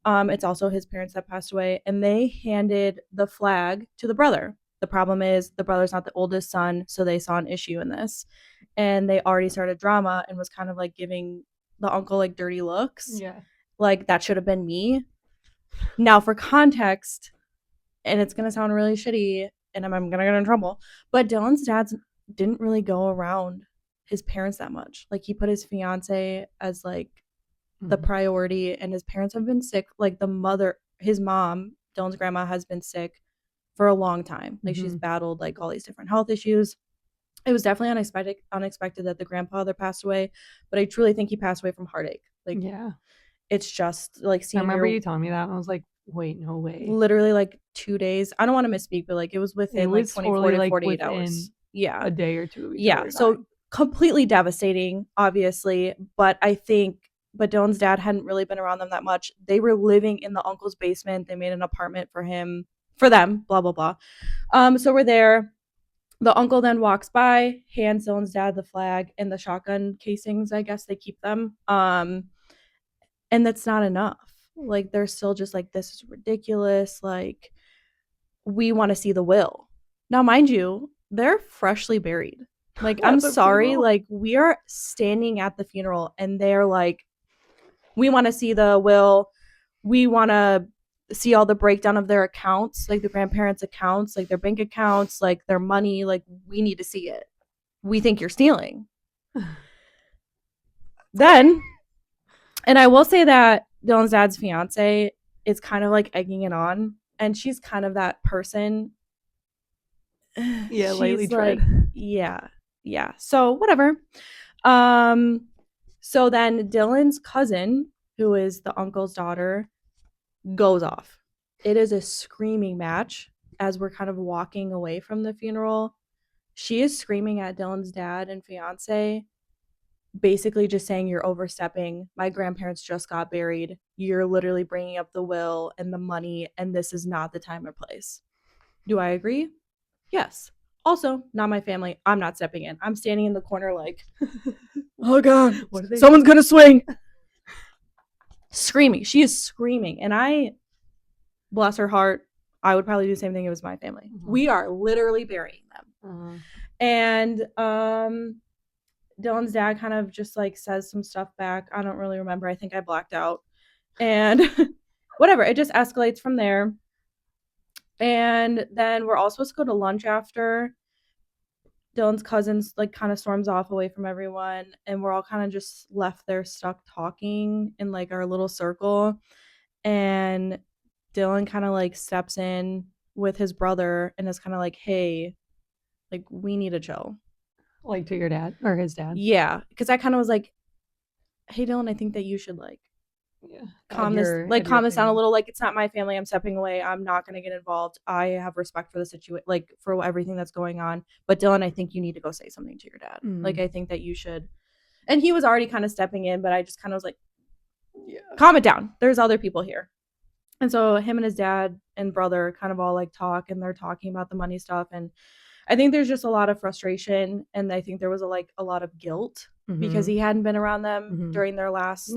It's also his parents that passed away, and they handed the flag to the brother. The problem is the brother's not the oldest son, so they saw an issue in this, and they already started drama and was kind of like giving the uncle like dirty looks. Yeah. Like that should have been me. Now, for context, and it's gonna sound really shitty, and I'm gonna get in trouble, but Dylan's dad didn't really go around his parents that much. Like he put his fiance as like the priority, and his parents have been sick. Like the mother, his mom, Dylan's grandma, has been sick for a long time. Like she's battled like all these different health issues. It was definitely unexpected that the grandfather passed away, but I truly think he passed away from heartache. Like Yeah. it's just like I seeing remember you telling me that, and I was like, wait, no way. literally like 2 days. I don't want to misspeak, but like it was It within like was 24 totally to like 48 within hours. Yeah. a day or two of each Yeah. other So dying. completely devastating, obviously. But Dylan's dad hadn't really been around them that much. They were living in the uncle's basement. They made an apartment for them, blah, blah, blah. So we're there. The uncle then walks by, hands Dylan's dad the flag and the shotgun casings, I guess they keep them. And that's not enough. Like they're still just like, this is ridiculous. Like, we want to see the will. Now, mind you, they're freshly buried. Like, I'm sorry. Funeral. Like, we are standing at the funeral and they're like, we want to see the will. We want to see all the breakdown of their accounts, like the grandparents' accounts, like their bank accounts, like their money. Like, we need to see it. We think you're stealing. Then, and I will say that Dylan's dad's fiance is kind of like egging it on. And she's kind of that person. Yeah, lightly She's like, tread. yeah. So whatever. So then Dylan's cousin, who is the uncle's daughter, goes off. It is a screaming match as we're kind of walking away from the funeral. She is screaming at Dylan's dad and fiance, basically just saying, you're overstepping. My grandparents just got buried. You're literally bringing up the will and the money, and this is not the time or place. Do I agree? Yes. Also, not my family. I'm not stepping in. I'm standing in the corner like, oh God, someone's going to swing. Screaming. She is screaming. And bless her heart, I would probably do the same thing if it was my family. We are literally burying them. And Dylan's dad kind of just like says some stuff back. I don't really remember. I think I blacked out. And whatever, it just escalates from there. And then we're all supposed to go to lunch after. Dylan's cousins like kind of storms off away from everyone, and we're all kind of just left there stuck talking in like our little circle. And Dylan kind of like steps in with his brother and is kind of like, hey, like we need to chill. Like to your dad or his dad? Yeah, because I kind of was like, hey Dylan, I think that you should like calm this down a little. Like, it's not my family, I'm stepping away, I'm not going to get involved, I have respect for the situation, like for everything that's going on, but Dylan, I think you need to go say something to your dad. Like, I think that you should. And he was already kind of stepping in, but I just kind of was like, calm it down, there's other people here. And so him and his dad and brother kind of all like talk, and they're talking about the money stuff. And I think there's just a lot of frustration, and I think there was a lot of guilt because he hadn't been around them during their last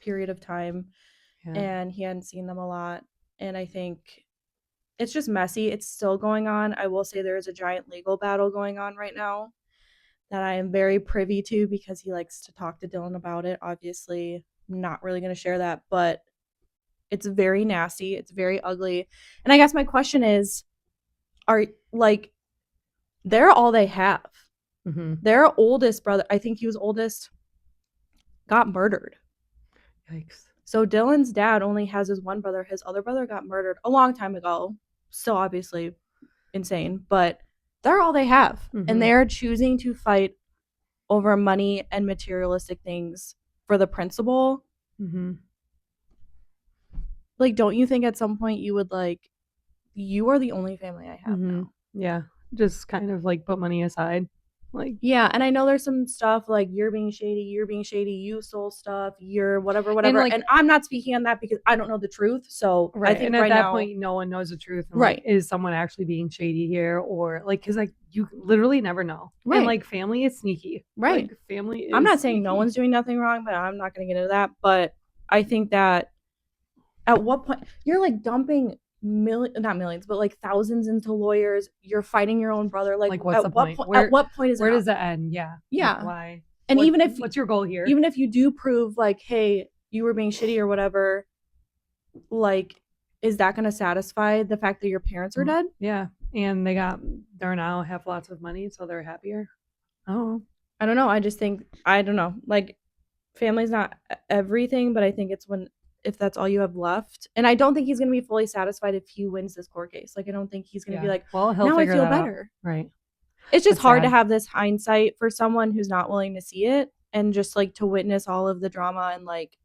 period of time, and he hadn't seen them a lot. And I think it's just messy. It's still going on. I will say there is a giant legal battle going on right now that I am very privy to because he likes to talk to Dylan about it. Obviously, I'm not really going to share that, but it's very nasty. It's very ugly. And I guess my question is, are like, they're all they have. Their oldest brother, I think he was oldest, got murdered. Yikes. So Dylan's dad only has his one brother. His other brother got murdered a long time ago. Still obviously insane, but they're all they have. And they're choosing to fight over money and materialistic things for the principle. Like, don't you think at some point you would like, you are the only family I have now? Yeah, just kind of like put money aside. Like, yeah, and I know there's some stuff like you're being shady, you stole stuff, you're whatever, And, like, and I'm not speaking on that because I don't know the truth. So right. I think And at that point, no one knows the truth. And, right. Like, is someone actually being shady here? Or like, because like you literally never know. Right. And like family is sneaky. Right. Like, family is I'm not sneaky. saying no one's doing nothing wrong, but I'm not going to get into that. But I think that at what point you're like dumping not millions, but like thousands into lawyers, you're fighting your own brother. Like what's the point? At what point is where does that end? Yeah. Yeah. Like, why? And even if what's your goal here? Even if you do prove like, hey, you were being shitty or whatever, like, is that going to satisfy the fact that your parents are dead? Yeah. And they're now have lots of money, so they're happier. I don't know. I just think, I don't know. Like, family's not everything, but I think it's if that's all you have left. And I don't think he's going to be fully satisfied if he wins this court case. Like, I don't think he's going to be like, well, now I feel better. Right. It's just hard to have this hindsight for someone who's not willing to see it and just like to witness all of the drama and like,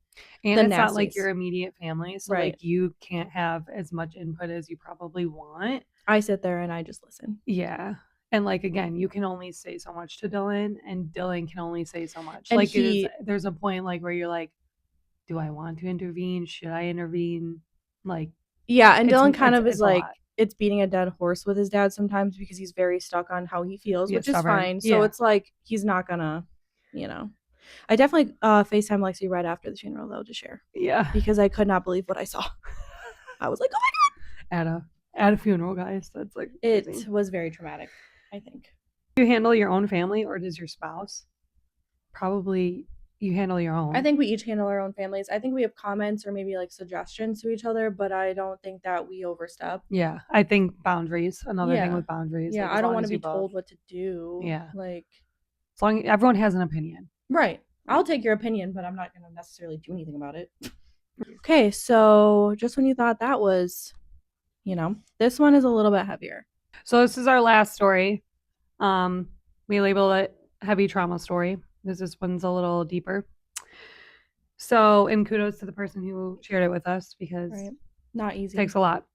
and it's not like your immediate family. So like you can't have as much input as you probably want. I sit there and I just listen. Yeah. And like, again, you can only say so much to Dylan, and Dylan can only say so much. And like there's a point like where you're like, do I want to intervene? Should I intervene? Like, yeah. And Dylan kind of is like, it's beating a dead horse with his dad sometimes because he's very stuck on how he feels, which is fine. So it's like, he's not gonna, I definitely FaceTime Lexi right after the funeral though to share. Yeah. Because I could not believe what I saw. I was like, oh my God. At a funeral, guys. That's like crazy. It was very traumatic, I think. Do you handle your own family or does your spouse? Probably you handle your own. I think we each handle our own families. I think we have comments or maybe like suggestions to each other, but I don't think that we overstep. Yeah. I think boundaries. Another thing with boundaries. Yeah. Like, I don't want to be told what to do. Yeah. Like, as long as everyone has an opinion. Right. I'll take your opinion, but I'm not going to necessarily do anything about it. Okay. So just when you thought that was, this one is a little bit heavier. So this is our last story. We labeled it heavy trauma story. This one's a little deeper. So, and kudos to the person who shared it with us because not easy. It takes a lot.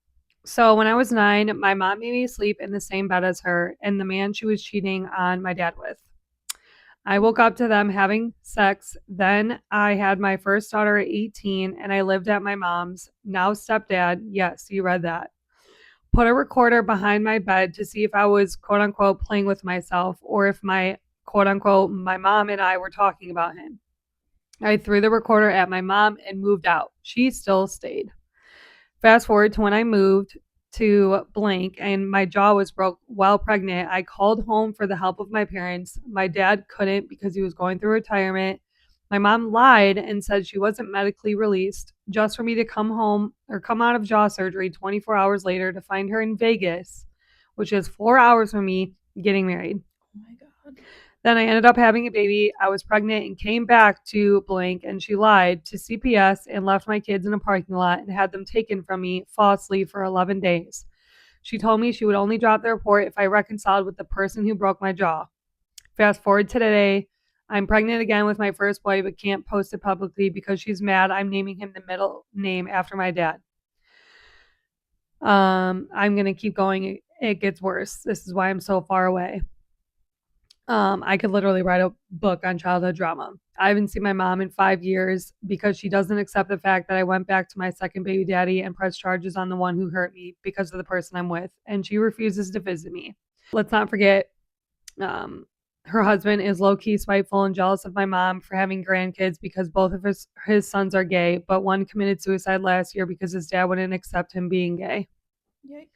So when I was 9, my mom made me sleep in the same bed as her and the man she was cheating on my dad with. I woke up to them having sex. Then I had my first daughter at 18 and I lived at my mom's, now stepdad. Yes, you read that. Put a recorder behind my bed to see if I was quote unquote playing with myself or if my quote unquote my mom and I were talking about him. I threw the recorder at my mom and moved out. She still stayed. Fast forward to when I moved to blank and my jaw was broke while pregnant. I called home for the help of my parents. My dad couldn't because he was going through retirement. My mom lied and said she wasn't medically released just for me to come home or come out of jaw surgery 24 hours later to find her in Vegas, which is 4 hours from me getting married. Oh my God. Then I ended up having a baby. I was pregnant and came back to blank, and she lied to CPS and left my kids in a parking lot and had them taken from me falsely for 11 days. She told me she would only drop the report if I reconciled with the person who broke my jaw. Fast forward to today. I'm pregnant again with my first boy, but can't post it publicly because she's mad I'm naming him the middle name after my dad. I'm going to keep going. It gets worse. This is why I'm so far away. I could literally write a book on childhood drama. I haven't seen my mom in 5 years because she doesn't accept the fact that I went back to my second baby daddy and pressed charges on the one who hurt me because of the person I'm with, and she refuses to visit me. Let's not forget, her husband is low-key spiteful and jealous of my mom for having grandkids because both of his sons are gay, but one committed suicide last year because his dad wouldn't accept him being gay. Yikes.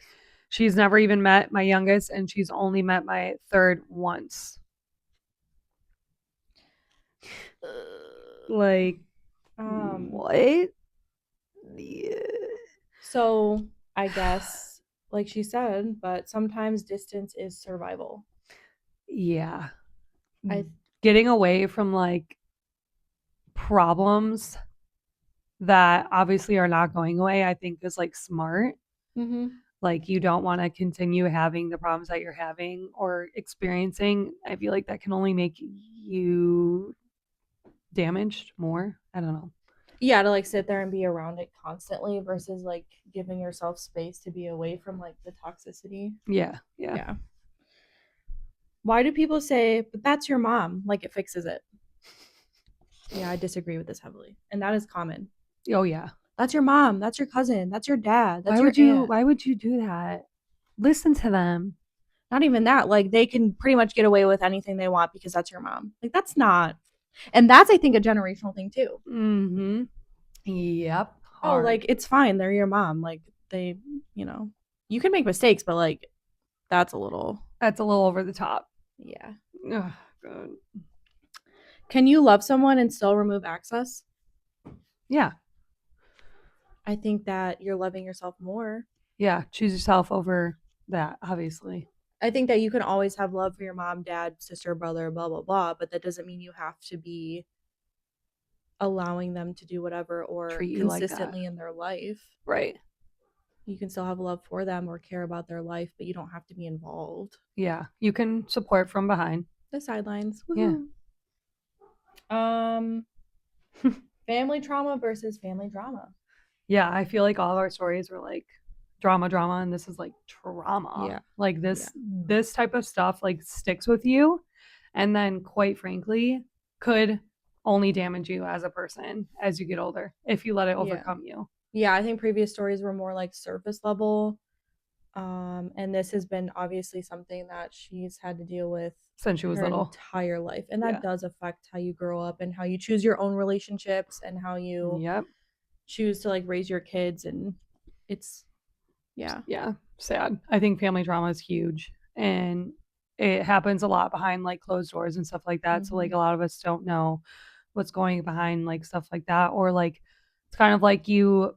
She's never even met my youngest, and she's only met my third once. Like, what? Yeah. So I guess, like she said, but sometimes distance is survival. Yeah. I Getting away from like problems that obviously are not going away, I think is like smart. Like, you don't want to continue having the problems that you're having or experiencing. I feel like that can only make you damaged more. I don't know. Yeah, to like sit there and be around it constantly versus like giving yourself space to be away from like the toxicity. Yeah. Yeah. Why do people say, but that's your mom? Like it fixes it. Yeah, I disagree with this heavily. And that is common. Oh yeah. That's your mom. That's your cousin. That's your dad. That's Why your would you aunt. why would you do that? Listen to them. Not even that. Like they can pretty much get away with anything they want because that's your mom. Like that's not. And that's I think a generational thing too. Mm-hmm. Yep. Oh, Hard. like it's fine. They're your mom. Like they, you can make mistakes, but like that's a little. That's a little over the top. Yeah. Ugh, God. Can you love someone and still remove access? Yeah. I think that you're loving yourself more. Yeah. Choose yourself over that, obviously. I think that you can always have love for your mom, dad, sister, brother, blah, blah, blah, but that doesn't mean you have to be allowing them to do whatever or Treat you like that. consistently in their life. Right. You can still have love for them or care about their life, but you don't have to be involved. Yeah. You can support from behind. The sidelines. Yeah. Family trauma versus family drama. Yeah. I feel like all of our stories were like drama, and this is like trauma. Yeah. Like this type of stuff like sticks with you, and then quite frankly could only damage you as a person as you get older if you let it overcome you. Yeah, I think previous stories were more like surface level. And this has been obviously something that she's had to deal with since she was her little. entire life. And that does affect how you grow up and how you choose your own relationships and how you choose to like raise your kids. And it's, sad. I think family drama is huge, and it happens a lot behind like closed doors and stuff like that. So like a lot of us don't know what's going behind like stuff like that, or like it's kind of like you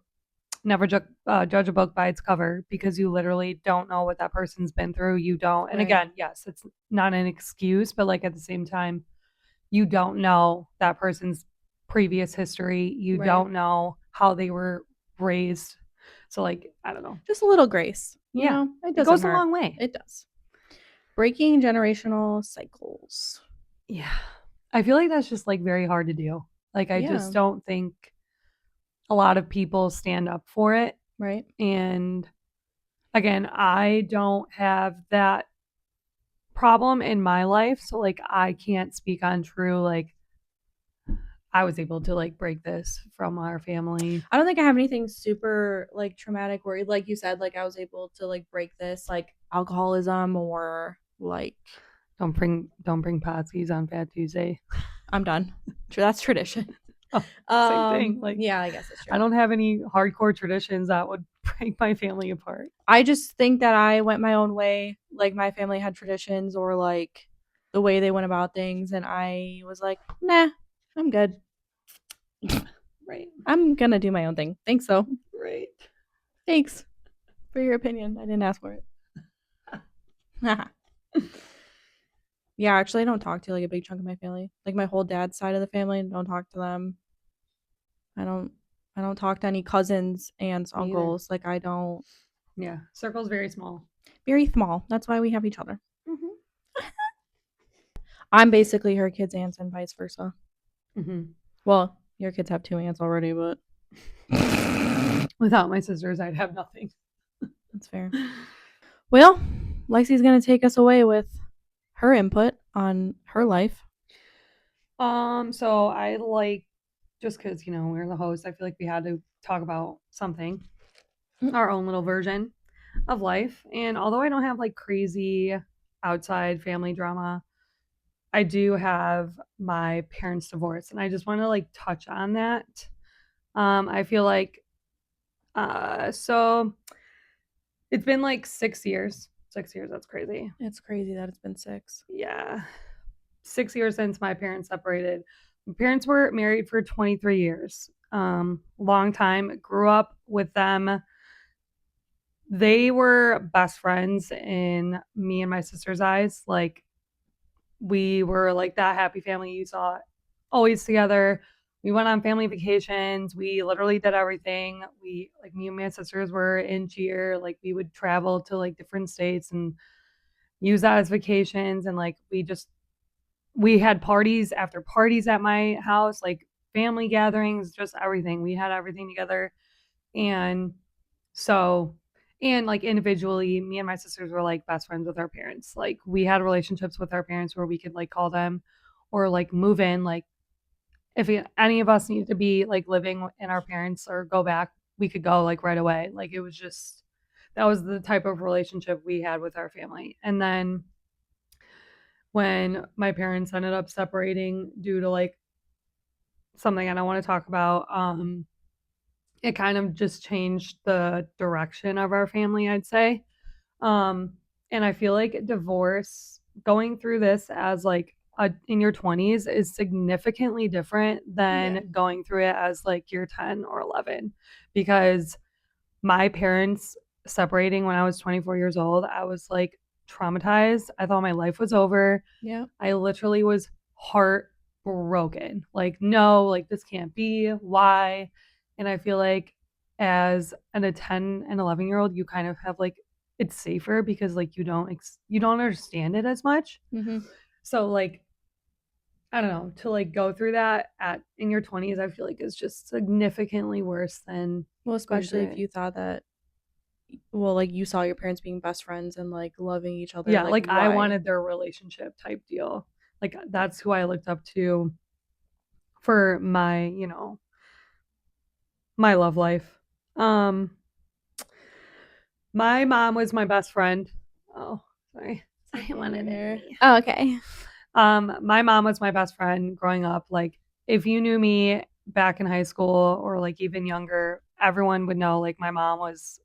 never judge a book by its cover because you literally don't know what that person's been through. You don't. And again, yes, it's not an excuse, but like at the same time, you don't know that person's previous history. You don't know how they were raised. So like, I don't know. Just a little grace. You know, it goes a long way. It does. Breaking generational cycles. Yeah. I feel like that's just like very hard to do. Like I just don't think a lot of people stand up for it. Right. And again, I don't have that problem in my life. So like I can't speak on true like I was able to like break this from our family. I don't think I have anything super like traumatic where like you said, like I was able to like break this like alcoholism or like don't bring potskis on Fat Tuesday. I'm done. That's tradition. Same thing. Like yeah, I guess it's true. I don't have any hardcore traditions that would break my family apart. I just think that I went my own way. Like my family had traditions or like the way they went about things, and I was like, nah, I'm good. Right. I'm gonna do my own thing. Thanks though. Right. Thanks for your opinion. I didn't ask for it. Yeah, actually I don't talk to like a big chunk of my family. Like my whole dad's side of the family, don't talk to them. I don't I don't talk to any cousins, aunts, Me either. uncles. Like I don't. Yeah. Circle's very small. Very small. That's why we have each other. Mm-hmm. I'm basically her kids' aunts and vice versa. Mm-hmm. Well, your kids have two aunts already, but Without my sisters, I'd have nothing. that's fair. Well, Lexi's gonna take us away with her input on her life. So I like just because we're the host, I feel like we had to talk about something, our own little version of life. And although I don't have like crazy outside family drama, I do have my parents' divorce, and I just want to like touch on that. I feel like so it's been like 6 years. 6 years, that's crazy. It's crazy that it's been 6. Yeah. 6 years since my parents separated. My parents were married for 23 years. Long time. Grew up with them. They were best friends in me and my sister's eyes. Like we were like that happy family you saw always together. We went on family vacations. We literally did everything. We like me and my sisters were in cheer. Like we would travel to like different states and use that as vacations. And like we had parties after parties at my house, like family gatherings, just everything. We had everything together. And so, and like individually, me and my sisters were like best friends with our parents. Like we had relationships with our parents where we could like call them or like move in. Like if any of us needed to be like living in our parents or go back, we could go like right away. Like it was just, that was the type of relationship we had with our family. And then when my parents ended up separating due to like something I don't want to talk about, it kind of just changed the direction of our family, I'd say. Um, and I feel like divorce, going through this as like in your 20s is significantly different than going through it as like you're 10 or 11 because my parents separating when I was 24 years old, I was like traumatized. I thought my life was over. Yeah. I literally was heartbroken. Like, no, like this can't be. Why? And I feel like as a 10 and 11-year-old, you kind of have like it's safer because like you don't understand it as much. Mm-hmm. So like I don't know, to like go through that at in your 20s, I feel like is just significantly worse than Well, going especially through if it. you thought that, well, like you saw your parents being best friends and like loving each other. Yeah, Like, like I why? wanted their relationship type deal. Like that's who I looked up to for my, my love life. Um my mom was my best friend. Oh, sorry. I wanted it. Oh, okay. My mom was my best friend growing up. Like if you knew me back in high school or like even younger, everyone would know like my mom was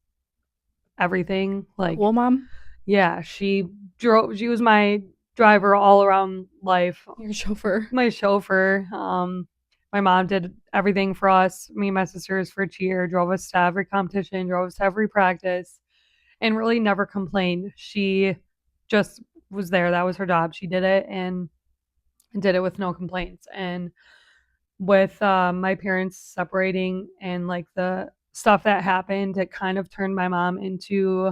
everything. Like Cool mom. yeah, she was my driver all around life, Your chauffeur. my chauffeur. My mom did everything for us, me and my sisters for cheer, drove us to every competition, drove us to every practice, and really never complained. She just was there. That was her job. She did it and did it with no complaints. And with my parents separating and like the stuff that happened, it kind of turned my mom into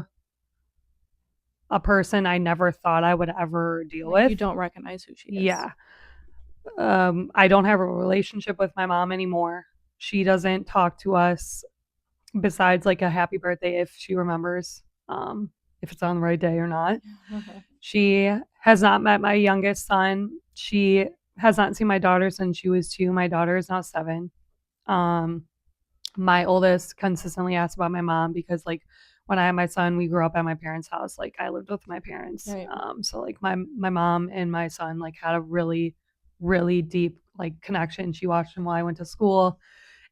a person I never thought I would ever deal Like with. you don't recognize who she is. Yeah. I don't have a relationship with my mom anymore. She doesn't talk to us besides like a happy birthday if she remembers, if it's on the right day or not. She has not met my youngest son. She has not seen my daughter since she was 2. My daughter is now 7. Um, my oldest consistently asks about my mom because like when I had my son, we grew up at my parents' house. Like I lived with my parents. Right. So like my mom and my son like had a really, really deep like connection. She watched him while I went to school.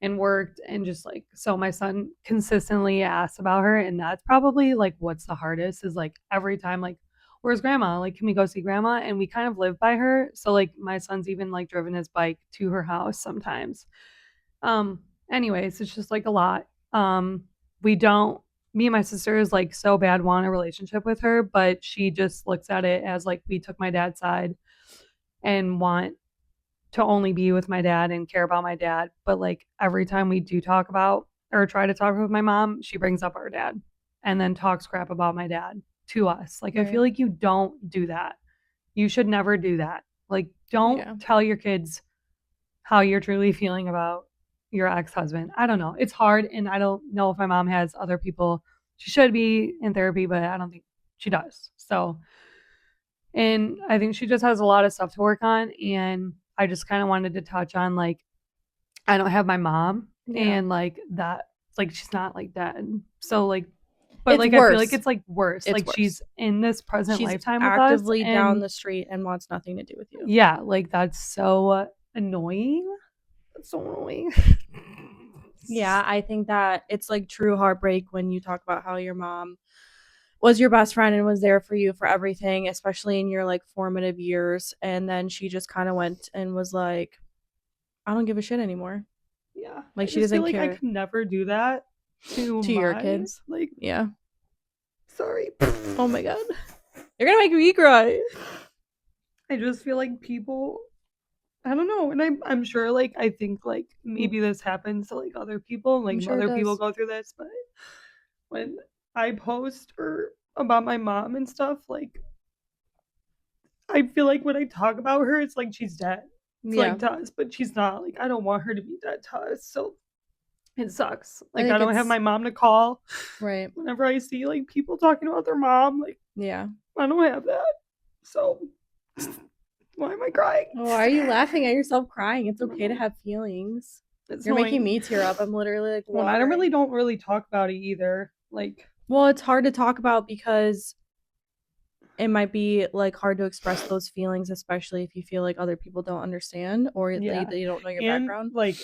and worked, and just like, so my son consistently asks about her, and that's probably like what's the hardest is like every time, like, where's grandma, like, can we go see grandma? And we kind of live by her, so like my son's even like driven his bike to her house sometimes. um Anyways, it's just like a lot. We don't Me and my sister is like so bad want a relationship with her, but she just looks at it as like we took my dad's side and want to only be with my dad and care about my dad. But like every time we do talk about or try to talk with my mom, she brings up our dad and then talks crap about my dad to us. Like, I Right. feel like you don't do that. You should never do that. Like, don't Yeah. tell your kids how you're truly feeling about your ex-husband. I don't know. It's hard, and I don't know if my mom has other people. She should be in therapy, but I don't think she does. So, and I think she just has a lot of stuff to work on, and I just kind of wanted to touch on like I don't have my mom, Yeah. and like that, like she's not like dead. So like, but It's like I feel like worse. it's like worse. It's Like worse. she's in this present She's lifetime with us, actively down and the street and wants nothing to do with you. yeah, like that's so annoying. That's so annoying. Yeah, I think that it's like true heartbreak when you talk about how your mom was your best friend and was there for you for everything, especially in your like formative years. And then she just kind of went and was like, I don't give a shit anymore. Yeah, I Like she just feel doesn't like I care could never do that to to your my kids. like. Yeah. Sorry. Oh my God. You're going to make me cry. I just feel like people. I don't know, and I'm sure like I think like maybe this happens to like other people, like I'm sure it other people does. go through this, but when I post or about my mom and stuff, like I feel like when I talk about her, it's like she's dead. It's Yeah. like to us, but she's not. Like I don't want her to be dead to us. So it sucks. I Like I think don't have it's my mom to call. right. Whenever I see like people talking about their mom, like Yeah. I don't have that. So why am I crying? Oh, why are you laughing at yourself crying? It's I don't okay to know. have feelings. It's You're making annoying. me tear up. I'm literally like When I watering. don't really talk about it either. Like Well, it's hard to talk about because it might be like hard to express those feelings, especially if you feel like other people don't understand or yeah, they don't know your and background. like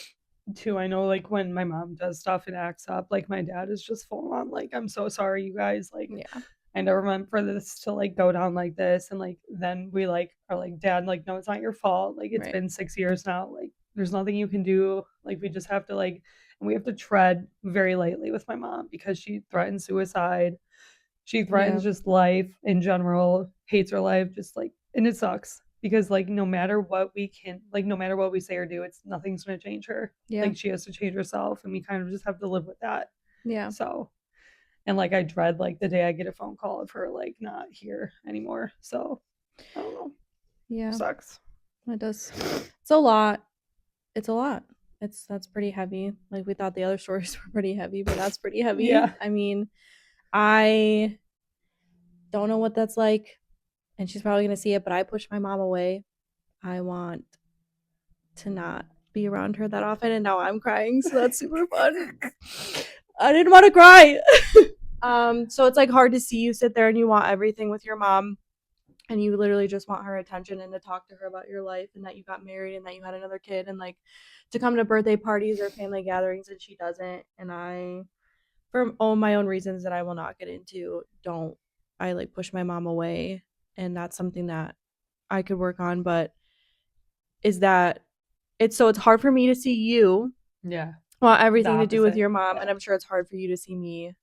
too, I know like when my mom does stuff and acts up, like my dad is just full on like, I'm so sorry, you guys. Like Yeah. I never meant for this to like go down like this, and like then we like are like, Dad, like no, it's not your fault. Like it's Right. been 6 years now. Like there's nothing you can do. Like we just have to like, and we have to tread very lightly with my mom because she threatens suicide. She Yeah. threatens just life in general, hates her life, just like, and it sucks because like no matter what we can, like no matter what we say or do, it's nothing's gonna change her. Yeah. Like she has to change herself, and we kind of just have to live with that. Yeah. So, and like I dread like the day I get a phone call of her like not here anymore. So I don't know. Yeah. Sucks. It does. It's a lot. It's a lot. That's pretty heavy. Like we thought the other stories were pretty heavy, but that's pretty heavy. Yeah. I mean, I don't know what that's like, and she's probably gonna see it, but I push my mom away. I want to not be around her that often, and now I'm crying, so that's super fun. I didn't want to cry. So it's like hard to see you sit there and you want everything with your mom, and you literally just want her attention and to talk to her about your life and that you got married and that you had another kid and like to come to birthday parties or family gatherings, and she doesn't. And I, for all my own reasons that I will not get into, don't I like push my mom away, and that's something that I could work on, but is that it's hard for me to see you Yeah. want The everything to do with opposite. your mom, Yeah. and I'm sure it's hard for you to see me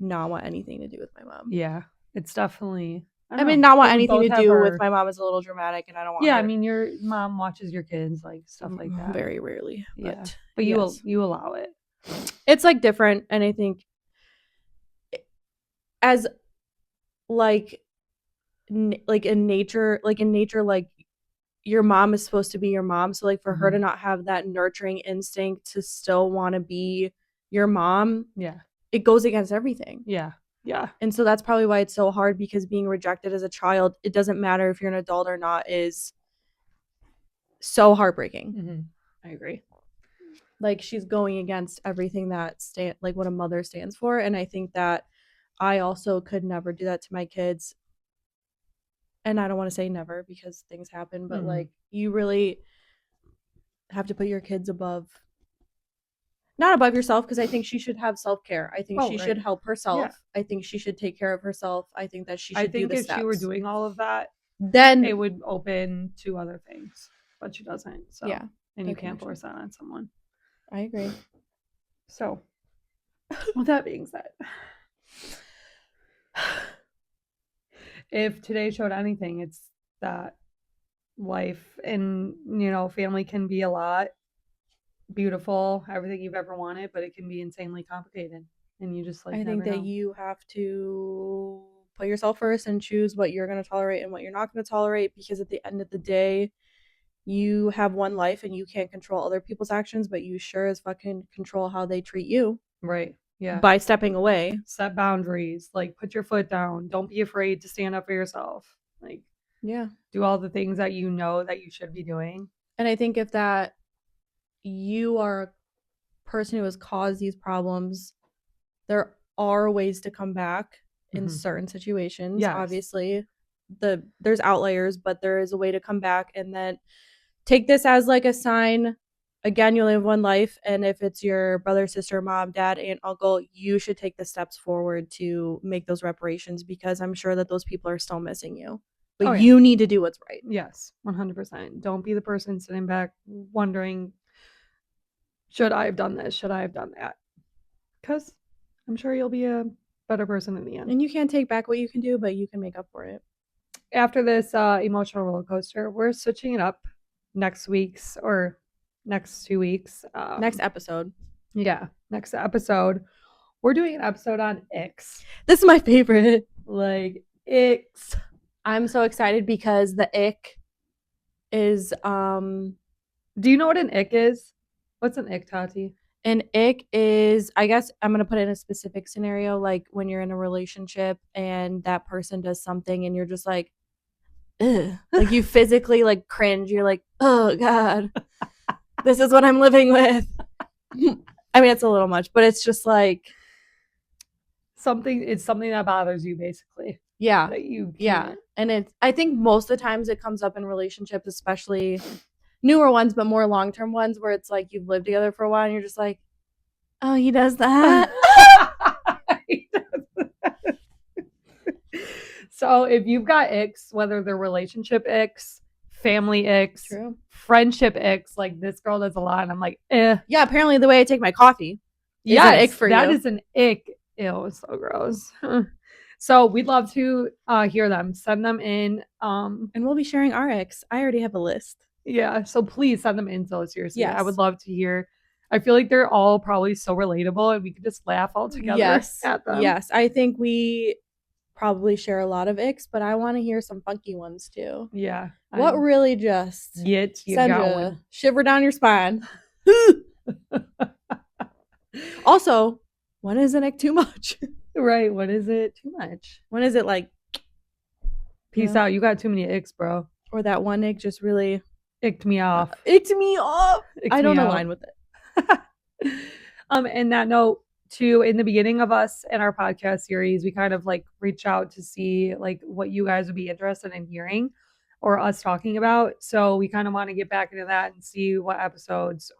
not want anything to do with my mom. Yeah. It's definitely. I mean, not want But we anything both to have do with our. my mom is a little dramatic, and I don't want Yeah, I her mean, your mom watches your kids, like stuff like that. very rarely. Yeah, But you yes, you allow it. it's like different, and I think as like like in nature, like your mom is supposed to be your mom, so like for her to not have that nurturing instinct to still want to be your mom, Yeah. it goes against everything. Yeah. Yeah. And so that's probably why it's so hard, because being rejected as a child, it doesn't matter if you're an adult or not, is so heartbreaking. Mm-hmm. I agree. Like she's going against everything that like what a mother stands for, and I think that I also could never do that to my kids. And I don't want to say never because things happen, but like you really have to put your kids above not above yourself, because I think she should have self-care. I think Oh, she right. should help herself. Yeah. I think she should take care of herself. I think that she I should do think the if she were steps. doing all of that, Then it would open to other things, but she doesn't. So yeah, and the you can't connection. force that on someone. I agree. So with that being said, if today showed anything, it's that life and family can be a lot beautiful, everything you've ever wanted, but it can be insanely complicated, and you just like I never think that know. you have to put yourself first and choose what you're going to tolerate and what you're not going to tolerate, because at the end of the day, you have one life and you can't control other people's actions, but you sure as fucking control how they treat you. Right. Yeah. By stepping away. Set boundaries, like put your foot down. Don't be afraid to stand up for yourself. Like, yeah, do all the things that you know that you should be doing. And I think if that you are a person who has caused these problems, there are ways to come back in certain situations. Yes. Obviously, there's outliers, but there is a way to come back, and then take this as like a sign. Again, you only have one life, and if it's your brother, sister, mom, dad, aunt, uncle, you should take the steps forward to make those reparations, because I'm sure that those people are still missing you. But you need to do what's right. Yes, 100%. Don't be the person sitting back wondering, should I have done this? Should I have done that? Because I'm sure you'll be a better person in the end. And you can't take back what you can do, but you can make up for it. After this emotional roller coaster, we're switching it up next 2 weeks. Next episode. Yeah, next episode. We're doing an episode on icks. This is my favorite. Like, icks. I'm so excited because the ick is Do you know what an ick is? What's an ick, Tati? An ick is, I guess I'm going to put it in a specific scenario, like when you're in a relationship and that person does something and you're just like, ugh. Like you physically like cringe. You're like, oh God, this is what I'm living with. I mean, it's a little much, but it's just like it's something that bothers you, basically. Yeah. That you can't. Yeah. And I think most of the times it comes up in relationships, especially newer ones, but more long-term ones, where it's like you've lived together for a while and you're just like, oh, he does that. So if you've got icks, whether they're relationship icks, family icks, True. friendship icks, like this girl does a lot, and I'm like, eh. Yeah, apparently the way I take my coffee is an ick for that you. is an ick. Ew, it's so gross. So we'd love to hear them. Send them in. And we'll be sharing our icks. I already have a list. Yeah, so please send them in. So seriously, Yes. I would love to hear. I feel like they're all probably so relatable, and we could just laugh all together at them. Yes, I think we probably share a lot of icks, but I want to hear some funky ones too. Yeah. What really just get you send going? a shiver down your spine? Also, when is an ick too much? Right. When is it too much? When is it like, peace out? You got too many icks, bro. Or that one ick just really icked me off. Icked me off. I don't align with it. And that note too, in the beginning of us and our podcast series, we kind of like reach out to see like what you guys would be interested in hearing or us talking about. So we kind of want to get back into that and see what episodes,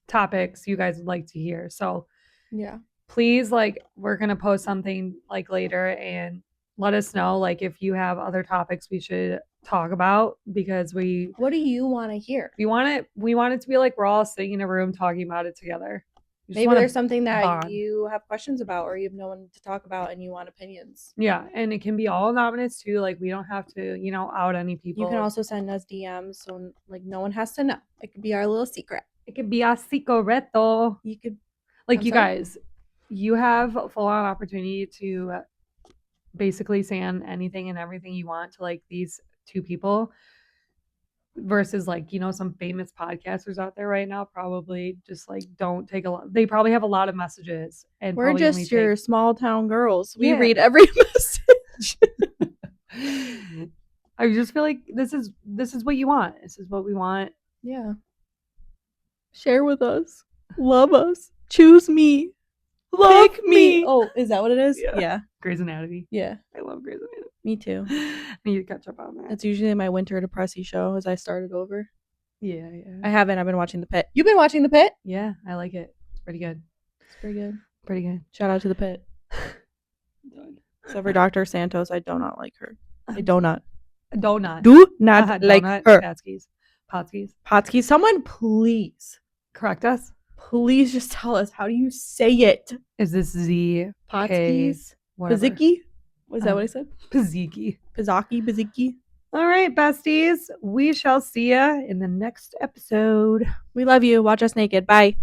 topics you guys would like to hear. So yeah, please, like, we're going to post something like later and let us know like if you have other topics we should talk about, because what do you want to hear? We want it to be like we're all sitting in a room talking about it together. Maybe there's something that you have questions about or you have no one to talk about and you want opinions. Yeah, and it can be all anonymous too. Like we don't have to, out any people. You can also send us DMs, so like no one has to know. It could be our little secret. It could be a secreto. You could, like, you guys, you have a full-on opportunity to basically say anything and everything you want to like these two people, versus like some famous podcasters out there right now probably just like don't take a lot. They probably have a lot of messages, and we're just your small town girls. We read every message. I just feel like this is what you want. This is what we want. Yeah. Share with us. Love us. Choose me. Love me. Oh, is that what it is? Yeah. Grey's Anatomy. Yeah. I love Grey's Anatomy. Me too. I need to catch up on that. That's usually my winter depressy show as I started over. Yeah. I haven't. I've been watching The Pit. You've been watching The Pit? Yeah, I like it. Pretty good. It's pretty good. Pretty good. Shout out to the pit. Except for Dr. Santos, I do not like her. I do not. Donut. Do not like Donut. her. Patskis. Potsky, someone please, Correct us. please just tell us, how do you say it? Is this Z? Potskis? Whatever. Piziki? Was that what I said? Piziki. Pizaki? Piziki? All right, besties. We shall see ya in the next episode. We love you. Watch us naked. Bye.